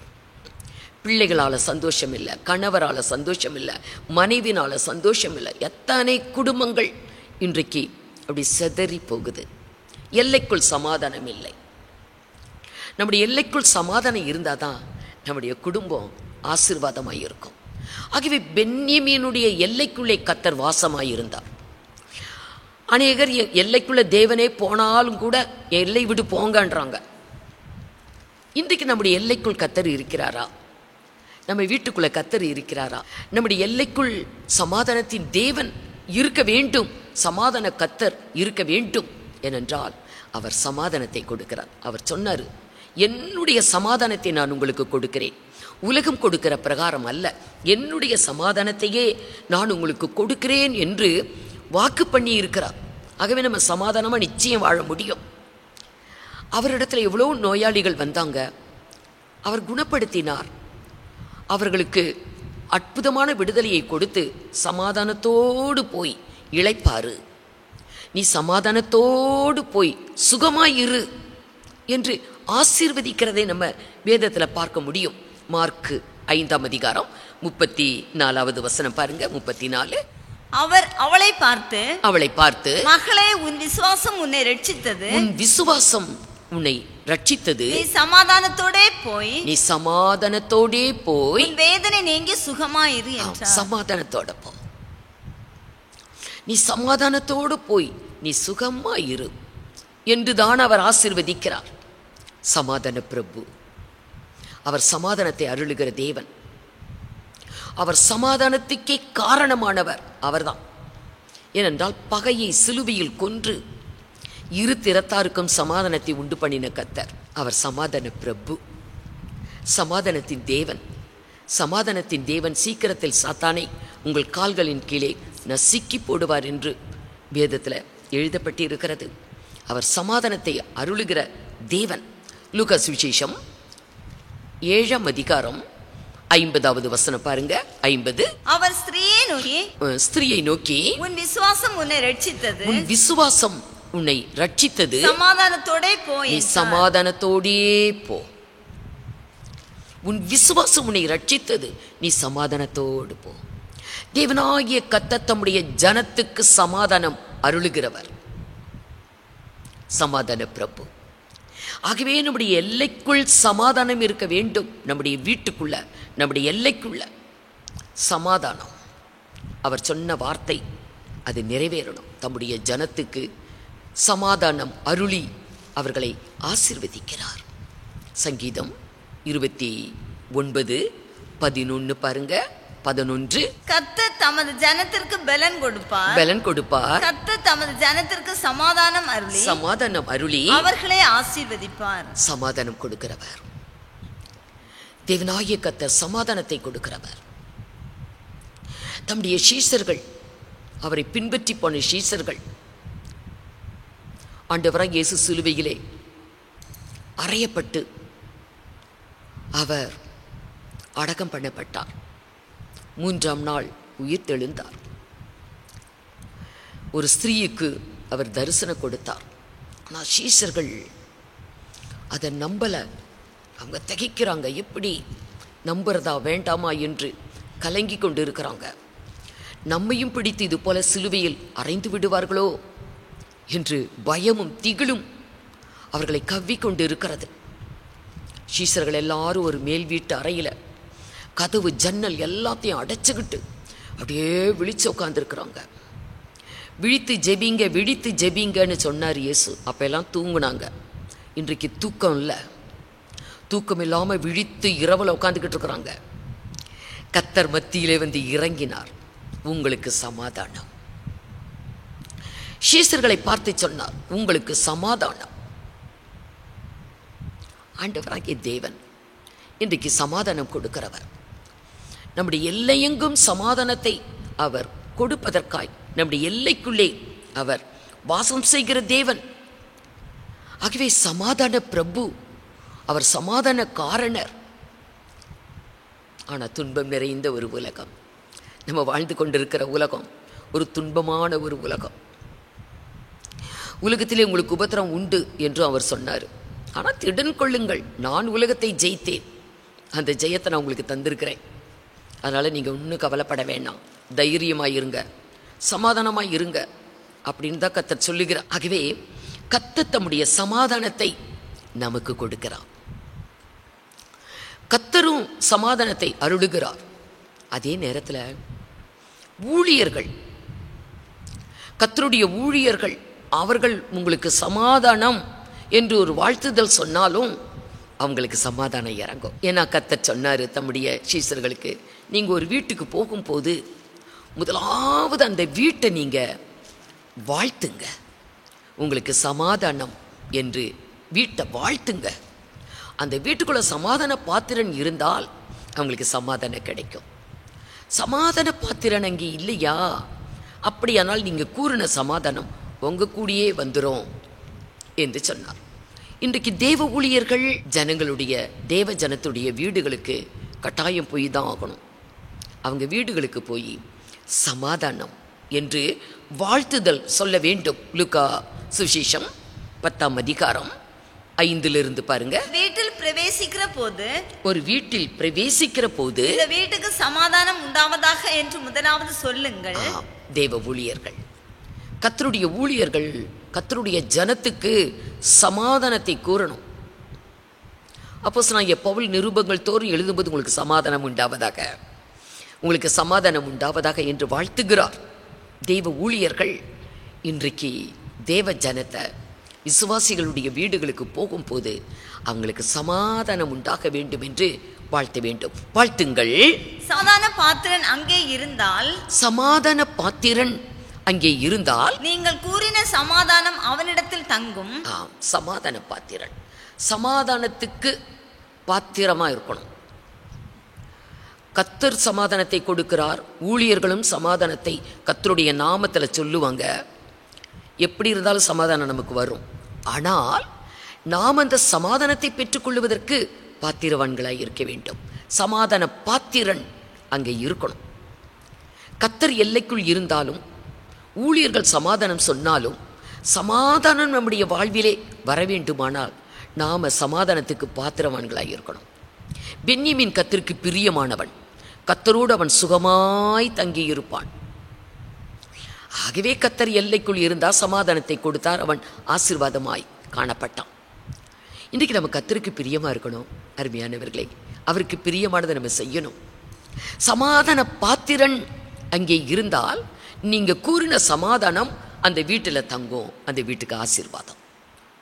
பிள்ளைகளால் சந்தோஷம் இல்லை, கணவரால் சந்தோஷம் இல்லை, மனைவினால் சந்தோஷம் இல்லை. எத்தனை குடும்பங்கள் இன்றைக்கு அப்படி சிதறி போகுது. எல்லைக்குள் சமாதானம் இல்லை. நம்முடைய எல்லைக்குள் சமாதானம் இருந்தால் தான் நம்முடைய குடும்பம் ஆசீர்வாதமாக இருக்கும். ஆகவே பென்யமீனுடைய எல்லைக்குள்ளே கர்த்தர் வாசமாயிருந்தார். அநேகர் எல்லைக்குள்ள தேவனே போனாலும் கூட எல்லை விட்டு போங்கன்றாங்க. இன்றைக்கு நம்முடைய எல்லைக்குள் கர்த்தர் இருக்கிறாரா? நம்ம வீட்டுக்குள்ள கர்த்தர் இருக்கிறாரா? நம்முடைய எல்லைக்குள் சமாதானத்தின் தேவன் இருக்க வேண்டும், சமாதான கர்த்தர் இருக்க வேண்டும். ஏனென்றால் அவர் சமாதானத்தை கொடுக்கிறார். அவர் சொன்னார், என்னுடைய சமாதானத்தை நான் உங்களுக்கு கொடுக்கிறேன், உலகம் கொடுக்கிற பிரகாரம் அல்ல, என்னுடைய சமாதானத்தையே நான் உங்களுக்கு கொடுக்கிறேன் என்று வாக்கு பண்ணி இருக்கிறார். ஆகவே நம்ம சமாதானமாக நிச்சயம் வாழ முடியும். அவரிடத்துல எவ்வளோ நோயாளிகள் வந்தாங்க, அவர் குணப்படுத்தினார். அவர்களுக்கு அற்புதமான விடுதலையை கொடுத்து சமாதானத்தோடு போய் இளைப்பாரு, நீ சமாதானத்தோடு போய் சுகமாயிரு என்று ஆசீர்வதிக்கிறதை நம்ம வேதத்தில் பார்க்க முடியும். மார்க்கு 5ஆம் அதிகாரம் 34வது வசனம் பாருங்க. 34.
அவர் அவளை பார்த்து, மகளே, உன் விசுவாசம் உன்னை ரட்சித்தது,
உன் விசுவாசம் உன்னை ரட்சித்தது,
நீ சமாதானத்தோடே போய் உன் வேதனை நீங்கி சுகமாயிரு என்றார்.
சமாதானத்தோட போ, நீ சமாதானத்தோடு போய் நீ சுகமாயிரு என்றுதான் அவர் ஆசீர்வதிக்கிறார். சமாதான பிரபு, அவர் சமாதானத்தை அருளுகிற தேவன், அவர் சமாதானத்துக்கே காரணமானவர் அவர்தான். ஏனென்றால் பகையை சிலுவையில் கொன்று இரு திறத்தாருக்கும் சமாதானத்தை உண்டு பண்ணின கர்த்தர். அவர் சமாதான பிரபு, சமாதானத்தின் தேவன். சமாதானத்தின் தேவன் சீக்கிரத்தில் சாத்தானை உங்கள் கால்களின் கீழே நசுக்கி போடுவார் என்று வேதத்தில் எழுதப்பட்டு இருக்கிறது. அவர் சமாதானத்தை அருளுகிற தேவன். லூக்கா சுவிசேஷம் 7ஆம் அதிகாரம் 50வது வசனம் பாருங்க. 50.
அவர் ஸ்திரியை நோக்கி, உன் விசுவாசம் உன்னை ரட்சித்தது,
உன் விசுவாசம் உன்னை ரட்சித்தது,
சமாதானத்தோடே போ,
நீ சமாதானத்தோடே போ. உன் விசுவாசம் உன்னை ரட்சித்தது, நீ சமாதானத்தோடு போ. தேவனாகிய கர்த்தர் தம்முடைய ஜனத்துக்கு சமாதானம் அருளுகிறவர், சமாதான பிரபு. ஆகவே நம்முடைய எல்லைக்குள் சமாதானம் இருக்க வேண்டும். நம்முடைய வீட்டுக்குள்ள, நம்முடைய எல்லைக்குள்ள சமாதானம். அவர் சொன்ன வார்த்தை அது நிறைவேறணும். தம்முடைய ஜனத்துக்கு சமாதானம் அருளி அவர்களை ஆசீர்வதிக்கிறார். சங்கீதம் 29:11 பாருங்க. 11.
கர்த்தர் தமது ஜனத்திற்கு பலன் கொடுப்பார், கர்த்தர் தமது ஜனத்திற்கு சமாதானம் அருளி அவர்களை ஆசீர்வதிப்பார்.
சமாதானம் கொடுக்கிறவர் தேவனாகிய கர்த்தர், சமாதானத்தை கொடுக்கிறவர். தம்முடைய சீஷர்கள், அவரை பின்பற்றி போன சீஷர்கள், ஆண்டவராகிய இயேசு சிலுவையிலே அறையப்பட்டு அவர் அடக்கம் பண்ணப்பட்டார். 3ஆம் நாள் உயிர் தெழுந்தார். ஒரு ஸ்திரீக்கு அவர் தரிசனம் கொடுத்தார். ஆனால் சீஷர்கள் அதை நம்பலை. அவங்க திகைக்கிறாங்க, எப்படி நம்புறதா வேண்டாமா என்று கலங்கி கொண்டு இருக்கிறாங்க. நம்மையும் பிடித்து இது போல சிலுவையில் அறைந்து விடுவார்களோ என்று பயமும் திகிலும் அவர்களை கவ்விக்கொண்டு இருக்கிறது. சீஷர்கள் எல்லாரும் ஒரு மேல் வீட்டு அறையில் கதவு ஜன்னல் எல்லாத்தையும் அடைச்சிக்கிட்டு அப்படியே விழிச்சு உட்காந்துருக்குறாங்க. விழித்து ஜெபிங்க, விழித்து ஜெபிங்கன்னு சொன்னார் இயேசு. அப்போல்லாம் தூங்குனாங்க. இன்றைக்கு தூக்கம் இல்லை. தூக்கம் இல்லாமல் விழித்து இரவில் உட்காந்துக்கிட்டு இருக்கிறாங்க. கர்த்தர் மத்தியிலே வந்து இறங்கினார். உங்களுக்கு சமாதானம். சீஷர்களை பார்த்து சொன்னார், உங்களுக்கு சமாதானம். ஆண்டவராகிய தேவன் இன்றைக்கு சமாதானம் கொடுக்கிறவர். நம்முடைய எல்லையெங்கும் சமாதானத்தை அவர் கொடுப்பதற்காய் நம்முடைய எல்லைக்குள்ளே அவர் வாசம் செய்கிற தேவன். ஆகவே சமாதான பிரபு, அவர் சமாதான காரணர். ஆனால் துன்பம் நிறைந்த ஒரு உலகம் நம்ம வாழ்ந்து கொண்டிருக்கிற உலகம், ஒரு துன்பமான ஒரு உலகம். உலகத்திலே உங்களுக்கு உபத்திரம் உண்டு என்று அவர் சொன்னார். ஆனால் திடன் கொள்ளுங்கள், நான் உலகத்தை ஜெயித்தேன், அந்த ஜெயத்தை நான் உங்களுக்கு தந்திருக்கிறேன். அதனால் நீங்கள் ஒன்றும் கவலைப்பட வேண்டாம், தைரியமாக இருங்க, சமாதானமாக இருங்க அப்படின்னு தான் கர்த்தர் சொல்லுகிறார். ஆகவே கர்த்தர் தம்முடைய சமாதானத்தை நமக்கு கொடுக்கிறார். கர்த்தரும் சமாதானத்தை அருளுகிறார். அதே நேரத்தில் ஊழியர்கள், கர்த்தருடைய ஊழியர்கள், அவர்கள் உங்களுக்கு சமாதானம் என்று ஒரு வாழ்த்துதல் சொன்னாலும் அவங்களுக்கு சமாதானம் இறங்கும். ஏன்னா கர்த்தர் சொன்னார் தம்முடைய சீஷர்களுக்கு, நீங்கள் ஒரு வீட்டுக்கு போகும்போது முதலாவது அந்த வீட்டை நீங்கள் வாழ்த்துங்க, உங்களுக்கு சமாதானம் என்று வீட்டை வாழ்த்துங்க. அந்த வீட்டுக்குள்ள சமாதான பாத்திரன் இருந்தால் அவங்களுக்கு சமாதானம் கிடைக்கும். சமாதான பாத்திரன் அங்கே இல்லையா, அப்படியானால் நீங்கள் கூறின சமாதானம் உங்கள் கூடயே வந்துடும் என்று சொன்னார். இன்றைக்கு தேவ ஊழியர்கள் ஜனங்களுடைய, தேவ ஜனத்துடைய வீடுகளுக்கு கட்டாயம் போய் தான் ஆகணும். அவங்க வீடுகளுக்கு போய் சமாதானம் என்று வாழ்த்துதல் சொல்ல வேண்டும். லூக்கா சுவிசேஷம் 10ஆம் அதிகாரம் 5 பாருங்க.
வீட்டில் பிரவேசிக்கிற போது,
ஒரு வீட்டில் பிரவேசிக்கிற போது,
இந்த வீட்டுக்கு சமாதானம் உண்டாவதாக என்று முதலாவது சொல்லுங்கள்.
தேவ ஊழியர்கள், கர்த்தருடைய ஊழியர்கள், கர்த்தருடைய ஜனத்துக்கு சமாதானத்தை கூறணும். அப்போஸ்தலனாகிய பவுல் நிருபங்கள் தோறும் எழுதும்போது உங்களுக்கு சமாதானம் உண்டாவதாக, உங்களுக்கு சமாதானம் உண்டாவதாக என்று வாழ்த்துகிறார். தேவ ஊழியர்கள் இன்றைக்கு தேவ ஜனத்தை, விசுவாசிகளுடைய வீடுகளுக்கு போகும்போது அவங்களுக்கு சமாதானம் உண்டாக வேண்டும் என்று வாழ்த்த வேண்டும். வாழ்த்துங்கள்.
சமாதான பாத்திரன் அங்கே இருந்தால்,
சமாதான பாத்திரன் அங்கே இருந்தால்
நீங்கள் கூறின சமாதானம் அவனிடத்தில் தங்கும்.
சமாதான பாத்திரன், சமாதானத்துக்கு பாத்திரமா இருக்கணும். கர்த்தர் சமாதானத்தை கொடுக்கிறார். ஊழியர்களும் சமாதானத்தை கர்த்தருடைய நாமத்தில் சொல்லுவாங்க. எப்படி இருந்தாலும் சமாதானம் நமக்கு வரும். ஆனால் நாம் அந்த சமாதானத்தை பெற்றுக்கொள்வதற்கு பாத்திரவான்களாய் இருக்க வேண்டும். சமாதான பாத்திரன் அங்கே இருக்கணும். கர்த்தர் எல்லைக்குள் இருந்தாலும், ஊழியர்கள் சமாதானம் சொன்னாலும், சமாதானம் நம்முடைய வாழ்விலே வர வேண்டுமானால் நாம் சமாதானத்துக்கு பாத்திரவான்களாய் இருக்கணும். பென்யமீன் கர்த்தருக்கு பிரியமானவன், கர்த்தரோடு அவன் சுகமாய் தங்கியிருப்பான். ஆகவே கர்த்தர் எல்லைக்குள் இருந்தால் சமாதானத்தை கொடுத்தார், அவன் ஆசீர்வாதமாய் காணப்பட்டான். இன்றைக்கு நம்ம கர்த்தருக்கு பிரியமாக இருக்கணும். அருமையானவர்களே, அவருக்கு பிரியமானதை நம்ம செய்யணும். சமாதான பாத்திரன் அங்கே இருந்தால் நீங்கள் கூறின சமாதானம் அந்த வீட்டில் தங்கும், அந்த வீட்டுக்கு ஆசீர்வாதம்.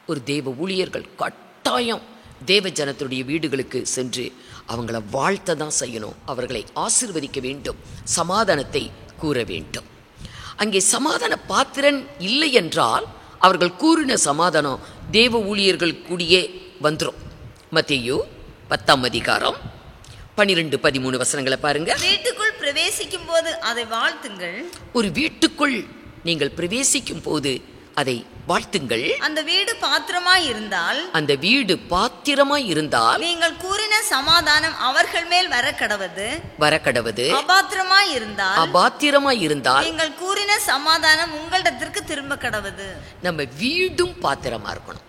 ஒரு தேவ ஊழியர்கள் கட்டாயம் தேவ ஜனத்துடைய வீடுகளுக்கு சென்று அவங்கள வாழ்த்த தான் செய்யணும். அவர்களை ஆசீர்வதிக்க வேண்டும், சமாதானத்தை கூற வேண்டும். அங்கே சமாதான பாத்திரன் இல்லை என்றால் அவர்கள் கூறின சமாதானம் தேவ ஊழியர்கள் கூடியே வந்துடும். மத்தேயு 10ஆம் அதிகாரம் 12-13 பாருங்க.
வீட்டுக்குள் பிரவேசிக்கும் போது அதை வாழ்த்துங்கள்.
ஒரு வீட்டுக்குள் நீங்கள் பிரவேசிக்கும் போது அதை வாழ்த்துங்கள்.
அந்த வீடு பாத்திரமாய் இருந்தால்,
அந்த வீடு பாத்திரமாய் இருந்தால்
நீங்கள் கூறின சமாதானம் அவர்கள் மேல் வரக்கடவது. அபாத்திரமாய் இருந்தால் நீங்கள் கூறின சமாதானம் உங்களிடத்திற்கு திரும்ப கடவது.
நம்ம வீடும் பாத்திரமா இருக்கணும்,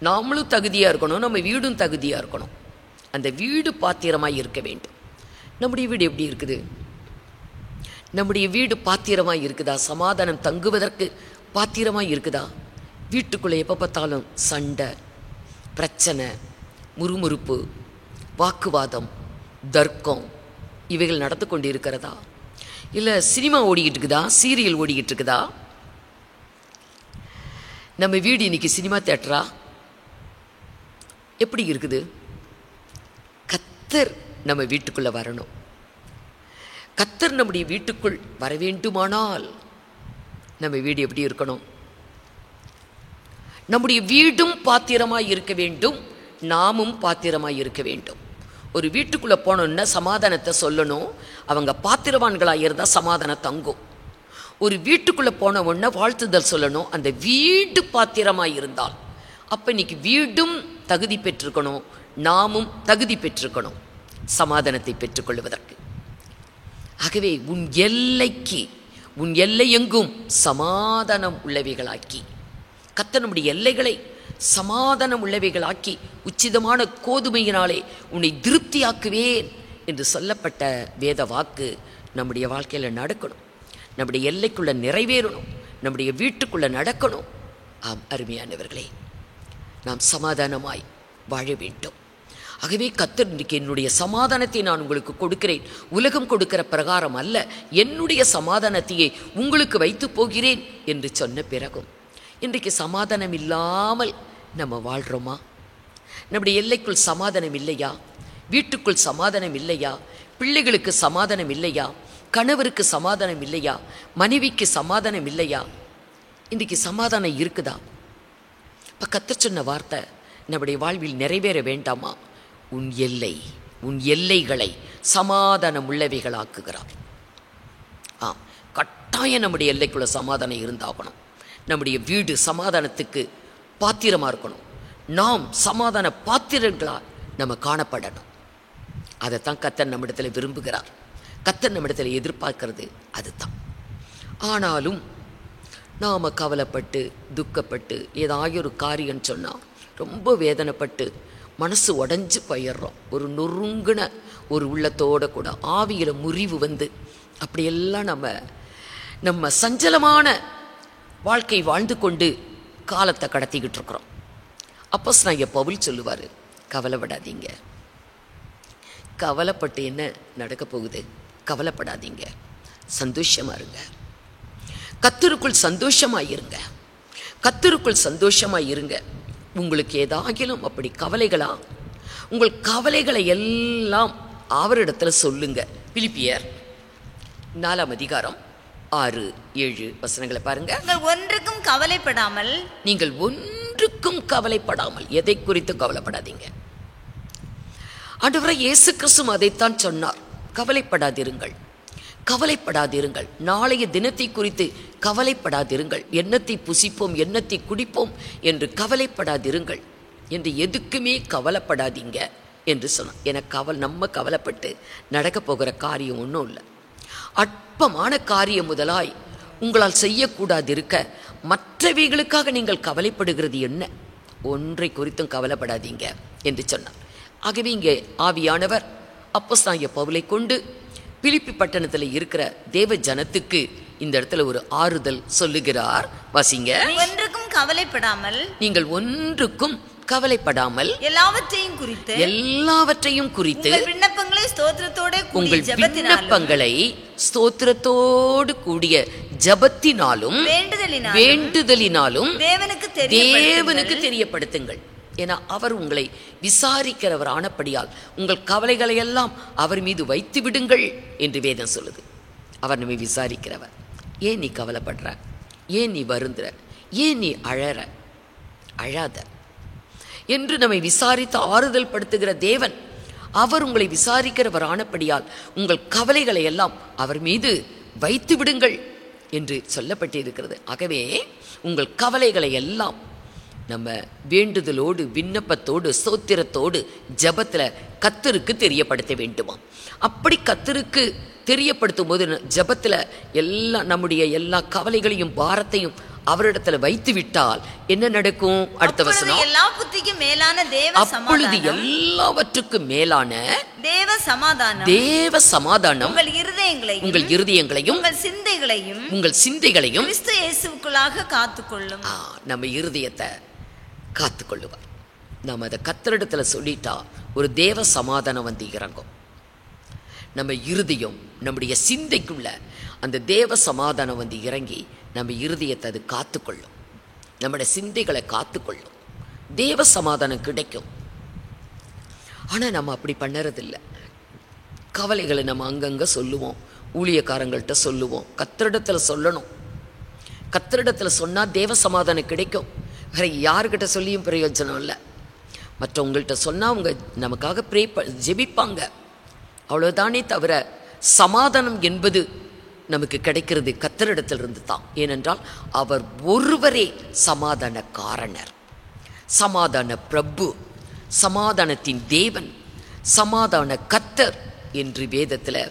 நாமளும் தகுதியா இருக்கணும், நம்ம வீடும் தகுதியா இருக்கணும். அந்த வீடு பாத்திரமாய் இருக்க வேண்டும். நம்முடைய வீடு எப்படி இருக்குது? நம்முடைய வீடு பாத்திரமாய் இருக்குதா? சமாதானம் தங்குவதற்கு பாத்திரமாய் இருக்குதா? வீட்டுக்குள்ளே எப்போ பார்த்தாலும் சண்டை, பிரச்சனை, முறுமுறுப்பு, வாக்குவாதம், தர்க்கம் இவைகள் நடந்து கொண்டு இருக்கிறதா? இல்லை சினிமா ஓடிக்கிட்டு இருக்குதா, சீரியல் ஓடிக்கிட்டு இருக்குதா? நம்ம வீடு இன்னைக்கு சினிமா தியேட்டரா? எப்படி இருக்குது? கர்த்தர் நம்ம வீட்டுக்குள்ளே வரணும். கர்த்தர் நம்முடைய வீட்டுக்குள் வர வேண்டுமானால் நம்ம வீடு எப்படி இருக்கணும்? நம்முடைய வீடும் பாத்திரமாய் இருக்க வேண்டும், நாமும் பாத்திரமாய் இருக்க வேண்டும். ஒரு வீட்டுக்குள்ளே போனோன்னா சமாதானத்தை சொல்லணும். அவங்க பாத்திரவான்களாக இருந்தால் சமாதானம் தங்கும். ஒரு வீட்டுக்குள்ளே போன உடனே வாழ்த்துதல் சொல்லணும், அந்த வீடு பாத்திரமாய் இருந்தால். அப்போ இன்னைக்கு வீடும் தகுதி பெற்றிருக்கணும், நாமும் தகுதி பெற்றிருக்கணும் சமாதானத்தை பெற்றுக்கொள்வதற்கு. ஆகவே உன் எல்லை எங்கும் சமாதானம் உள்ளவைகளாக்கி, கர்த்தர் நம்முடைய எல்லைகளை சமாதானம் உள்ளவைகளாக்கி உச்சிதமான கோதுமையினாலே உன்னை திருப்தியாக்குவேன் என்று சொல்லப்பட்ட வேத வாக்கு நம்முடைய வாழ்க்கையில் நடக்கணும். நம்முடைய எல்லைக்குள்ளே நிறைவேறணும், நம்முடைய வீட்டுக்குள்ளே நடக்கணும். ஆம் அருமையானவர்களே, நாம் சமாதானமாய் வாழ வேண்டும். ஆகவே கர்த்தர் இன்றைக்கு என்னுடைய சமாதானத்தை நான் உங்களுக்கு கொடுக்கிறேன், உலகம் கொடுக்கிற பிரகாரம் அல்ல, என்னுடைய சமாதானத்தையே உங்களுக்கு வைத்து போகிறேன் என்று சொன்ன பிறகும் இன்றைக்கு சமாதானம் இல்லாமல் நம்ம வாழ்கிறோமா? நம்முடைய எல்லைக்குள் சமாதானம் இல்லையா? வீட்டுக்குள் சமாதானம் இல்லையா? பிள்ளைகளுக்கு சமாதானம் இல்லையா? கணவருக்கு சமாதானம் இல்லையா? மனைவிக்கு சமாதானம் இல்லையா? இன்றைக்கு சமாதானம் இருக்குதா? இப்போ கர்த்தர் சொன்ன வார்த்தை நம்முடைய வாழ்வில் நிறைவேற வேண்டாமா? உன் எல்லைகளை சமாதானம் உள்ளவைகளாக்குகிறார். கட்டாயம் நம்முடைய எல்லைக்குள்ள சமாதானம் இருந்தாகணும். நம்முடைய வீடு சமாதானத்துக்கு பாத்திரமாக இருக்கணும். நாம் சமாதான பாத்திரங்களாக நம்ம காணப்படணும். அதைத்தான் கர்த்தர் நம்மிடத்தில் விரும்புகிறார். கர்த்தர் நம்மிடத்தில் எதிர்பார்க்கிறது அதுதான். ஆனாலும் நாம் கவலைப்பட்டு துக்கப்பட்டு ஏதாவது ஒரு காரியம் சொன்னால் ரொம்ப வேதனைப்பட்டு மனசு உடஞ்சி போயிடுறோம். ஒரு நொறுங்குன ஒரு உள்ளத்தோடு கூட ஆவியில் முறிவு வந்து அப்படியெல்லாம் நம்ம சஞ்சலமான வாழ்க்கை வாழ்ந்து கொண்டு காலத்தை கடத்திக்கிட்டு இருக்கிறோம். அப்போஸ்தலனாகிய பவுல் சொல்லுவார், கவலைப்படாதீங்க. கவலைப்பட்டு என்ன நடக்க போகுது? கவலைப்படாதீங்க, சந்தோஷமா இருங்க. கர்த்தருக்குள் சந்தோஷமாயிருங்க, கர்த்தருக்குள் சந்தோஷமாயிருங்க. உங்களுக்கு ஏதாகிலும் அப்படி கவலைகளா, உங்கள் கவலைகளை எல்லாம் அவரிடத்துல சொல்லுங்க. பிலிப்பியர் 4 அதிகாரம் 6, 7 வசனங்களை பாருங்க. நீங்கள் ஒன்றுக்கும் கவலைப்படாமல் எதை குறித்து கவலைப்படாதீங்க. ஆண்டவராகிய இயேசு கிறிஸ்து அதைத்தான் சொன்னார், கவலைப்படாதிருங்கள், கவலைப்படாதிருங்கள், நாளைய தினத்தை குறித்து கவலைப்படாதிருங்கள், எண்ணத்தை புசிப்போம் எண்ணத்தை குடிப்போம் என்று கவலைப்படாதிருங்கள் என்று எதுக்குமே கவலைப்படாதீங்க என்று சொன்னார். எனக்கு நம்ம கவலைப்பட்டு நடக்க போகிற காரியம் ஒன்றும் இல்லை. அற்பமான காரியம் முதலாய் உங்களால் செய்யக்கூடாது இருக்க மற்றவைகளுக்காக நீங்கள் கவலைப்படுகிறது என்ன? ஒன்றை குறித்தும் கவலைப்படாதீங்க என்று சொன்னார். ஆகவே இங்கே ஆவியானவர் அப்போஸ்தலனாகிய பவுலை கொண்டு பிலிப்பி பட்டணத்தில் இருக்கிற தேவ ஜனத்துக்கு இந்த இடத்துல ஒரு ஆறுதல் சொல்லுகிறார். வாசிங்க.
ஒன்றுக்கும் கவலைப்படாமல்,
நீங்கள் ஒன்றுக்கும் கவலைப்படாமல்
எல்லாவற்றையும் குறித்து உங்கள் விண்ணப்பங்களை ஸ்தோத்திரத்தோடு கூடிய ஜெபத்தினாலும்
வேண்டுதலினாலும் தேவனுக்கு தெரியப்படுத்துங்கள். ஏன்னா அவர் உங்களை விசாரிக்கிறவர் ஆனபடியால் உங்கள் கவலைகளை எல்லாம் அவர் மீது வைத்து விடுங்கள் என்று வேதம் சொல்லுது. அவர் நம்மை விசாரிக்கிறவர். ஏன் நீ கவலைப்படுற? ஏன் நீ வருந்துற? ஏன் நீ அழாத என்று நம்மை விசாரித்து ஆறுதல் படுத்துகிற தேவன். அவர் உங்களை விசாரிக்கிறவர் ஆனபடியால் உங்கள் கவலைகளை எல்லாம் அவர் மீது வைத்து விடுங்கள் என்று சொல்லப்பட்டிருக்கிறது. ஆகவே உங்கள் கவலைகளை எல்லாம் நம்ம வேண்டுதலோடு விண்ணப்பத்தோடு ஸ்தோத்திரத்தோடு ஜெபத்தில் கர்த்தருக்கு தெரியப்படுத்த வேண்டுமா? அப்படி கர்த்தருக்கு தெரியப்படுத்தும் போது ஜெபத்தில் நம்முடைய எல்லா கவலைகளையும் பாரத்தையும் அவரிடத்துல வைத்து விட்டால் என்ன நடக்கும்? அடுத்த வசனம், அப்பொழுது எல்லாவற்றுக்கும் மேலான தேவ சமாதானம் உங்கள் இருதயங்களையும் உங்கள் சிந்தைகளையும்
கிறிஸ்து இயேசுவுக்குள்ளாக காத்துக்கொள்ளும்.
நம்ம இருதயத்தை காத்துக்கொள்ளுவார். நம்ம அதை கர்த்தரிடத்துல சொல்லிட்டா ஒரு தேவ சமாதானம் வந்து இறங்கும். நம்ம இருதயம், நம்முடைய சிந்தைக்குள்ள அந்த தேவ சமாதானம் வந்து இறங்கி நம்ம இருதயத்தை அது காத்துக்கொள்ளும், நம்முடைய சிந்தைகளை காத்துக்கொள்ளும், தேவ சமாதானம் கிடைக்கும். ஆனால் நம்ம அப்படி பண்ணுறதில்லை. கவலைகளை நம்ம அங்கங்கே சொல்லுவோம், ஊழியக்காரங்கள்ட்ட சொல்லுவோம். கர்த்தரிடத்தில் சொல்லணும். கர்த்தரிடத்தில் சொன்னால் தேவ சமாதானம் கிடைக்கும். வேறு யாருக்கிட்ட சொல்லியும் பிரயோஜனம் இல்லை. மற்றவங்கள்ட்ட சொன்னால் அவங்க நமக்காக ஜெபிப்பாங்க, அவ்வளோதானே தவிர சமாதானம் என்பது நமக்கு கிடைக்கிறது கர்த்தரிடத்திலிருந்து தான். ஏனென்றால் அவர் ஒருவரே சமாதான காரணர், சமாதான பிரபு, சமாதானத்தின் தேவன், சமாதான கர்த்தர் என்று வேதத்தில்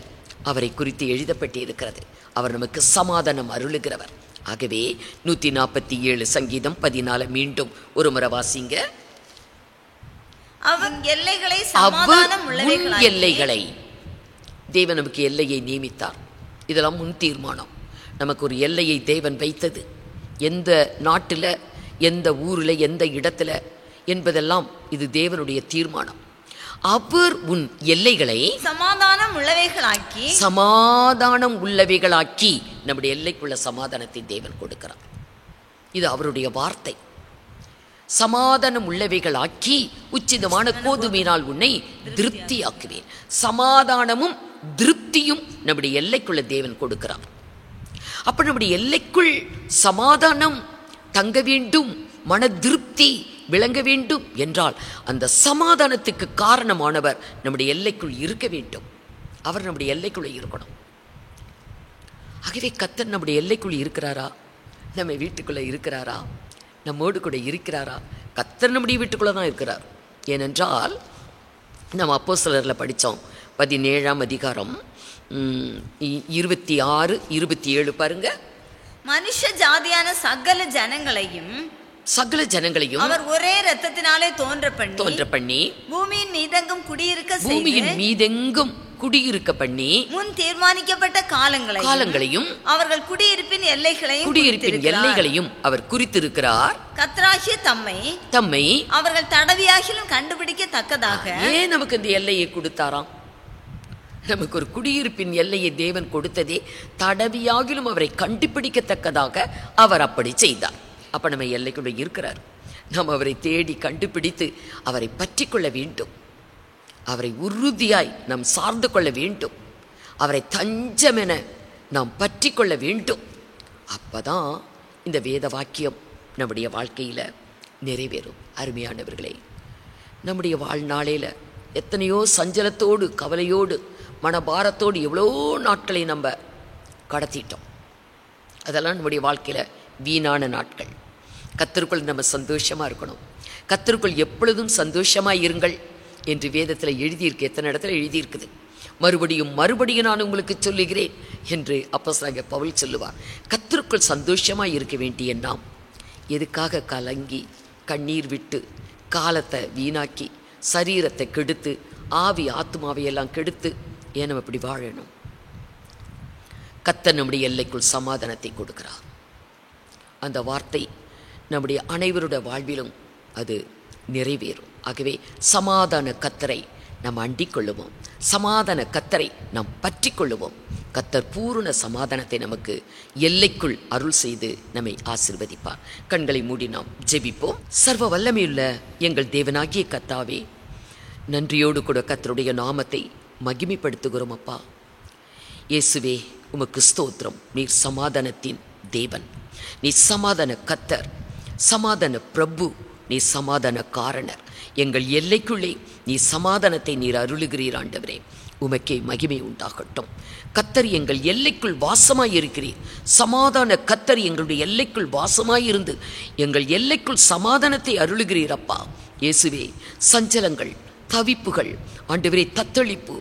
அவரை குறித்து எழுதப்பட்டு இருக்கிறது. அவர் நமக்கு சமாதானம் அருளுகிறவர். ஆகவே 147 சங்கீதம் 14 மீண்டும் ஒரு முறை வாசிங்க.
அவர் எல்லைகளை சமாதானம் உள்ளவைகளாக்கி,
எல்லைகளை தேவன் நமக்கு எல்லையை நியமித்தார். இதெல்லாம் முன் தீர்மானம். நமக்கு ஒரு எல்லையை தேவன் வைத்தது, எந்த நாட்டில், எந்த ஊரில், எந்த இடத்துல என்பதெல்லாம் இது தேவனுடைய தீர்மானம். அவர் உன் எல்லைகளை
சமாதானம் உள்ளவைகளாக்கி,
சமாதானம் உள்ளவைகளாக்கி, நம்முடைய எல்லைக்குள்ள சமாதானத்தை தேவன் கொடுக்கிறார். இது அவருடைய வார்த்தை. சமாதானம் உள்ளவைகளாக்கி உச்சிதமான கோதுமையினால் உன்னை திருப்தியாக்குவேன். சமாதானமும் திருப்தியும் நம்முடைய எல்லைக்குள்ள தேவன் கொடுக்கிறார். அப்ப நம்முடைய எல்லைக்குள் சமாதானம் தங்க வேண்டும், மன திருப்தி விளங்க வேண்டும் என்றால் அந்த சமாதானத்துக்கு காரணமானவர் நம்முடைய எல்லைக்குள் இருக்க வேண்டும். அவர் நம்முடைய எல்லைக்குள்ள இருக்கணும். ஆகவே கர்த்தர் நம்முடைய எல்லைக்குள் இருக்கிறாரா? நம்ம வீட்டுக்குள்ள இருக்கிறாரா? நம்மோடு கூட இருக்கிறாரா? கர்த்தர் நம்முடைய வீட்டுக்குள்ள தான் இருக்கிறார். ஏனென்றால் நம்ம அப்போஸ்தலரில் படித்தோம் 17ஆம் அதிகாரம் 26, 27 பாருங்க.
மனுஷ ஜாதியான சகல ஜனங்களையும் அவர் ஒரே இரத்தத்தினாலே தோன்ற பண்ணி பூமியின் மீதெங்கும் குடியிருக்க பண்ணி முன் தீர்மானிக்கப்பட்ட காலங்களையும் அவர்கள் குடியிருப்பின் எல்லைகளையும் அவர் குறித்திருக்கிறார். கர்த்தராகிய தம்மை அவர்கள் தடவியாகிலும் கண்டுபிடிக்கத்தக்கதாக.
ஏன் நமக்கு இந்த எல்லையை கொடுத்தாராம்? நமக்கு ஒரு குடியிருப்பின் எல்லையை தேவன் கொடுத்ததே தடவியாகிலும் அவரை கண்டுபிடிக்கத்தக்கதாக அவர் அப்படி செய்தார். அப்ப நம்ம எல்லைக்குள்ள இருக்கிறார். நாம் அவரை தேடி கண்டுபிடித்து அவரை பற்றி கொள்ள வேண்டும். அவரை உறுதியாய் நாம் சார்ந்து கொள்ள வேண்டும். அவரை தஞ்சமென நாம் பற்றி கொள்ள வேண்டும். அப்பதான் இந்த வேத வாக்கியம் நம்முடைய வாழ்க்கையில நிறைவேறும். அருமையானவர்களே, நம்முடைய வாழ்நாளையில எத்தனையோ சஞ்சலத்தோடு, கவலையோடு, மனபாரத்தோடு எவ்வளோ நாட்களை நம்ம கடத்திட்டோம். அதெல்லாம் நம்முடைய வாழ்க்கையில வீணான நாட்கள். கர்த்தருக்குள் நம்ம சந்தோஷமா இருக்கணும். கர்த்தருக்குள் எப்பொழுதும் சந்தோஷமாய் இருங்கள் என்று வேதத்தில் எழுதியிருக்கு. எத்தனை இடத்துல எழுதியிருக்குது. மறுபடியும் நான் உங்களுக்கு சொல்லுகிறேன் என்று அப்போஸ்தலனாகிய பவுல் சொல்லுவார். கர்த்தருக்குள் சந்தோஷமாய் இருக்க வேண்டிய நாம் எதுக்காக கலங்கி கண்ணீர் விட்டு காலத்தை வீணாக்கி சரீரத்தை கெடுத்து ஆவி ஆத்மாவையெல்லாம் கெடுத்து ஏன் நம்ம இப்படி வாழணும்? கர்த்தர் நம்முடைய எல்லைக்குள் சமாதானத்தை கொடுக்கிறார். அந்த வார்த்தை நம்முடைய அனைவருடைய வாழ்விலும் அது நிறைவேறும். ஆகவே சமாதான கர்த்தரை நாம் அண்டிக் கொள்ளுவோம், சமாதான கர்த்தரை நாம் பற்றி கொள்ளுவோம். கர்த்தர் பூரண சமாதானத்தை நமக்கு எல்லைக்குள் அருள் செய்து நம்மை ஆசீர்வதிப்பார். கண்களை மூடி நாம் ஜெபிப்போம். சர்வ வல்லமையுள்ள எங்கள் தேவனாகிய கர்த்தாவே, நன்றியோடு கூட கர்த்தருடைய நாமத்தை மகிமைப்படுத்துகிறோம். அப்பா இயேசுவே, உமக்கு ஸ்தோத்திரம். நீர் சமாதானத்தின் தேவன், நீ சமாதான கர்த்தர், சமாதான பிரபு, நீ சமாதான காரணர். எங்கள் எல்லைக்குள்ளே நீ சமாதானத்தை நீர் அருளுகிறீர். ஆண்டவரே, உமக்கே மகிமை உண்டாகட்டும். கர்த்தர் எங்கள் எல்லைக்குள் வாசமாய் இருக்கிறீர். சமாதான கர்த்தர் எங்களுடைய எல்லைக்குள் வாசமாயிருந்து எங்கள் எல்லைக்குள் சமாதானத்தை அருளுகிறீர். அப்பா இயேசுவே, சஞ்சலங்கள், தவிப்புகள், ஆண்டவரே, தத்தளிப்பு,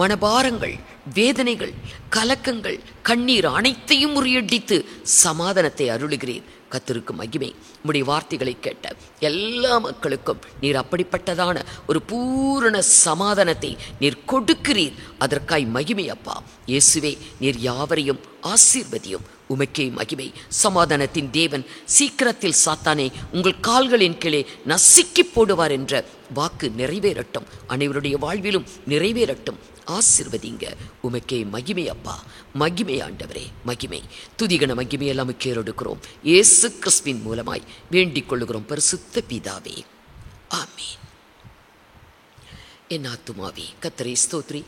மனபாரங்கள், வேதனைகள், கலக்கங்கள், கண்ணீர் அனைத்தையும் முறியடித்து சமாதானத்தை அருளுகிறீர். கர்த்தருக்கு மகிமை. உம்முடைய வார்த்தைகளை கேட்ட எல்லா மக்களுக்கும் நீர் அப்படிப்பட்டதான ஒரு பூரண சமாதானத்தை நீர் கொடுக்கிறீர். அதற்காய் மகிமை அப்பா. இயேசுவே, நீர் யாவரையும் ஆசீர்வதியும். உமக்கே மகிமை. சமாதானத்தின் தேவன் சீக்கிரத்தில் சாத்தானே உங்கள் கால்களின் கீழே நசுக்கி போடுவார் என்ற வாக்கு நிறைவேறட்டும். அனைவருடைய வாழ்விலும் நிறைவேறட்டும். ஆசீர்வதிங்க. உமக்கே மகிமை அப்பா, மகிமை ஆண்டவரே, மகிமை துதிகன மகிமையெல்லாம் கேறெடுக்கிறோம். இயேசு கிறிஸ்துவின் மூலமாய் வேண்டிக் கொள்ளுகிறோம் பரிசுத்த பிதாவே, ஆமீன். என் ஆத்துமாவே கர்த்தரை ஸ்தோத்ரி,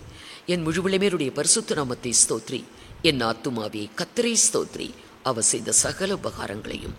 என் முழுவிளமேருடைய பரிசுத்த நாமத்தை ஸ்தோத்ரி. என் ஆத்துமாவே கர்த்தரை ஸ்தோத்ரி, அவர் செய்த சகல உபகாரங்களையும்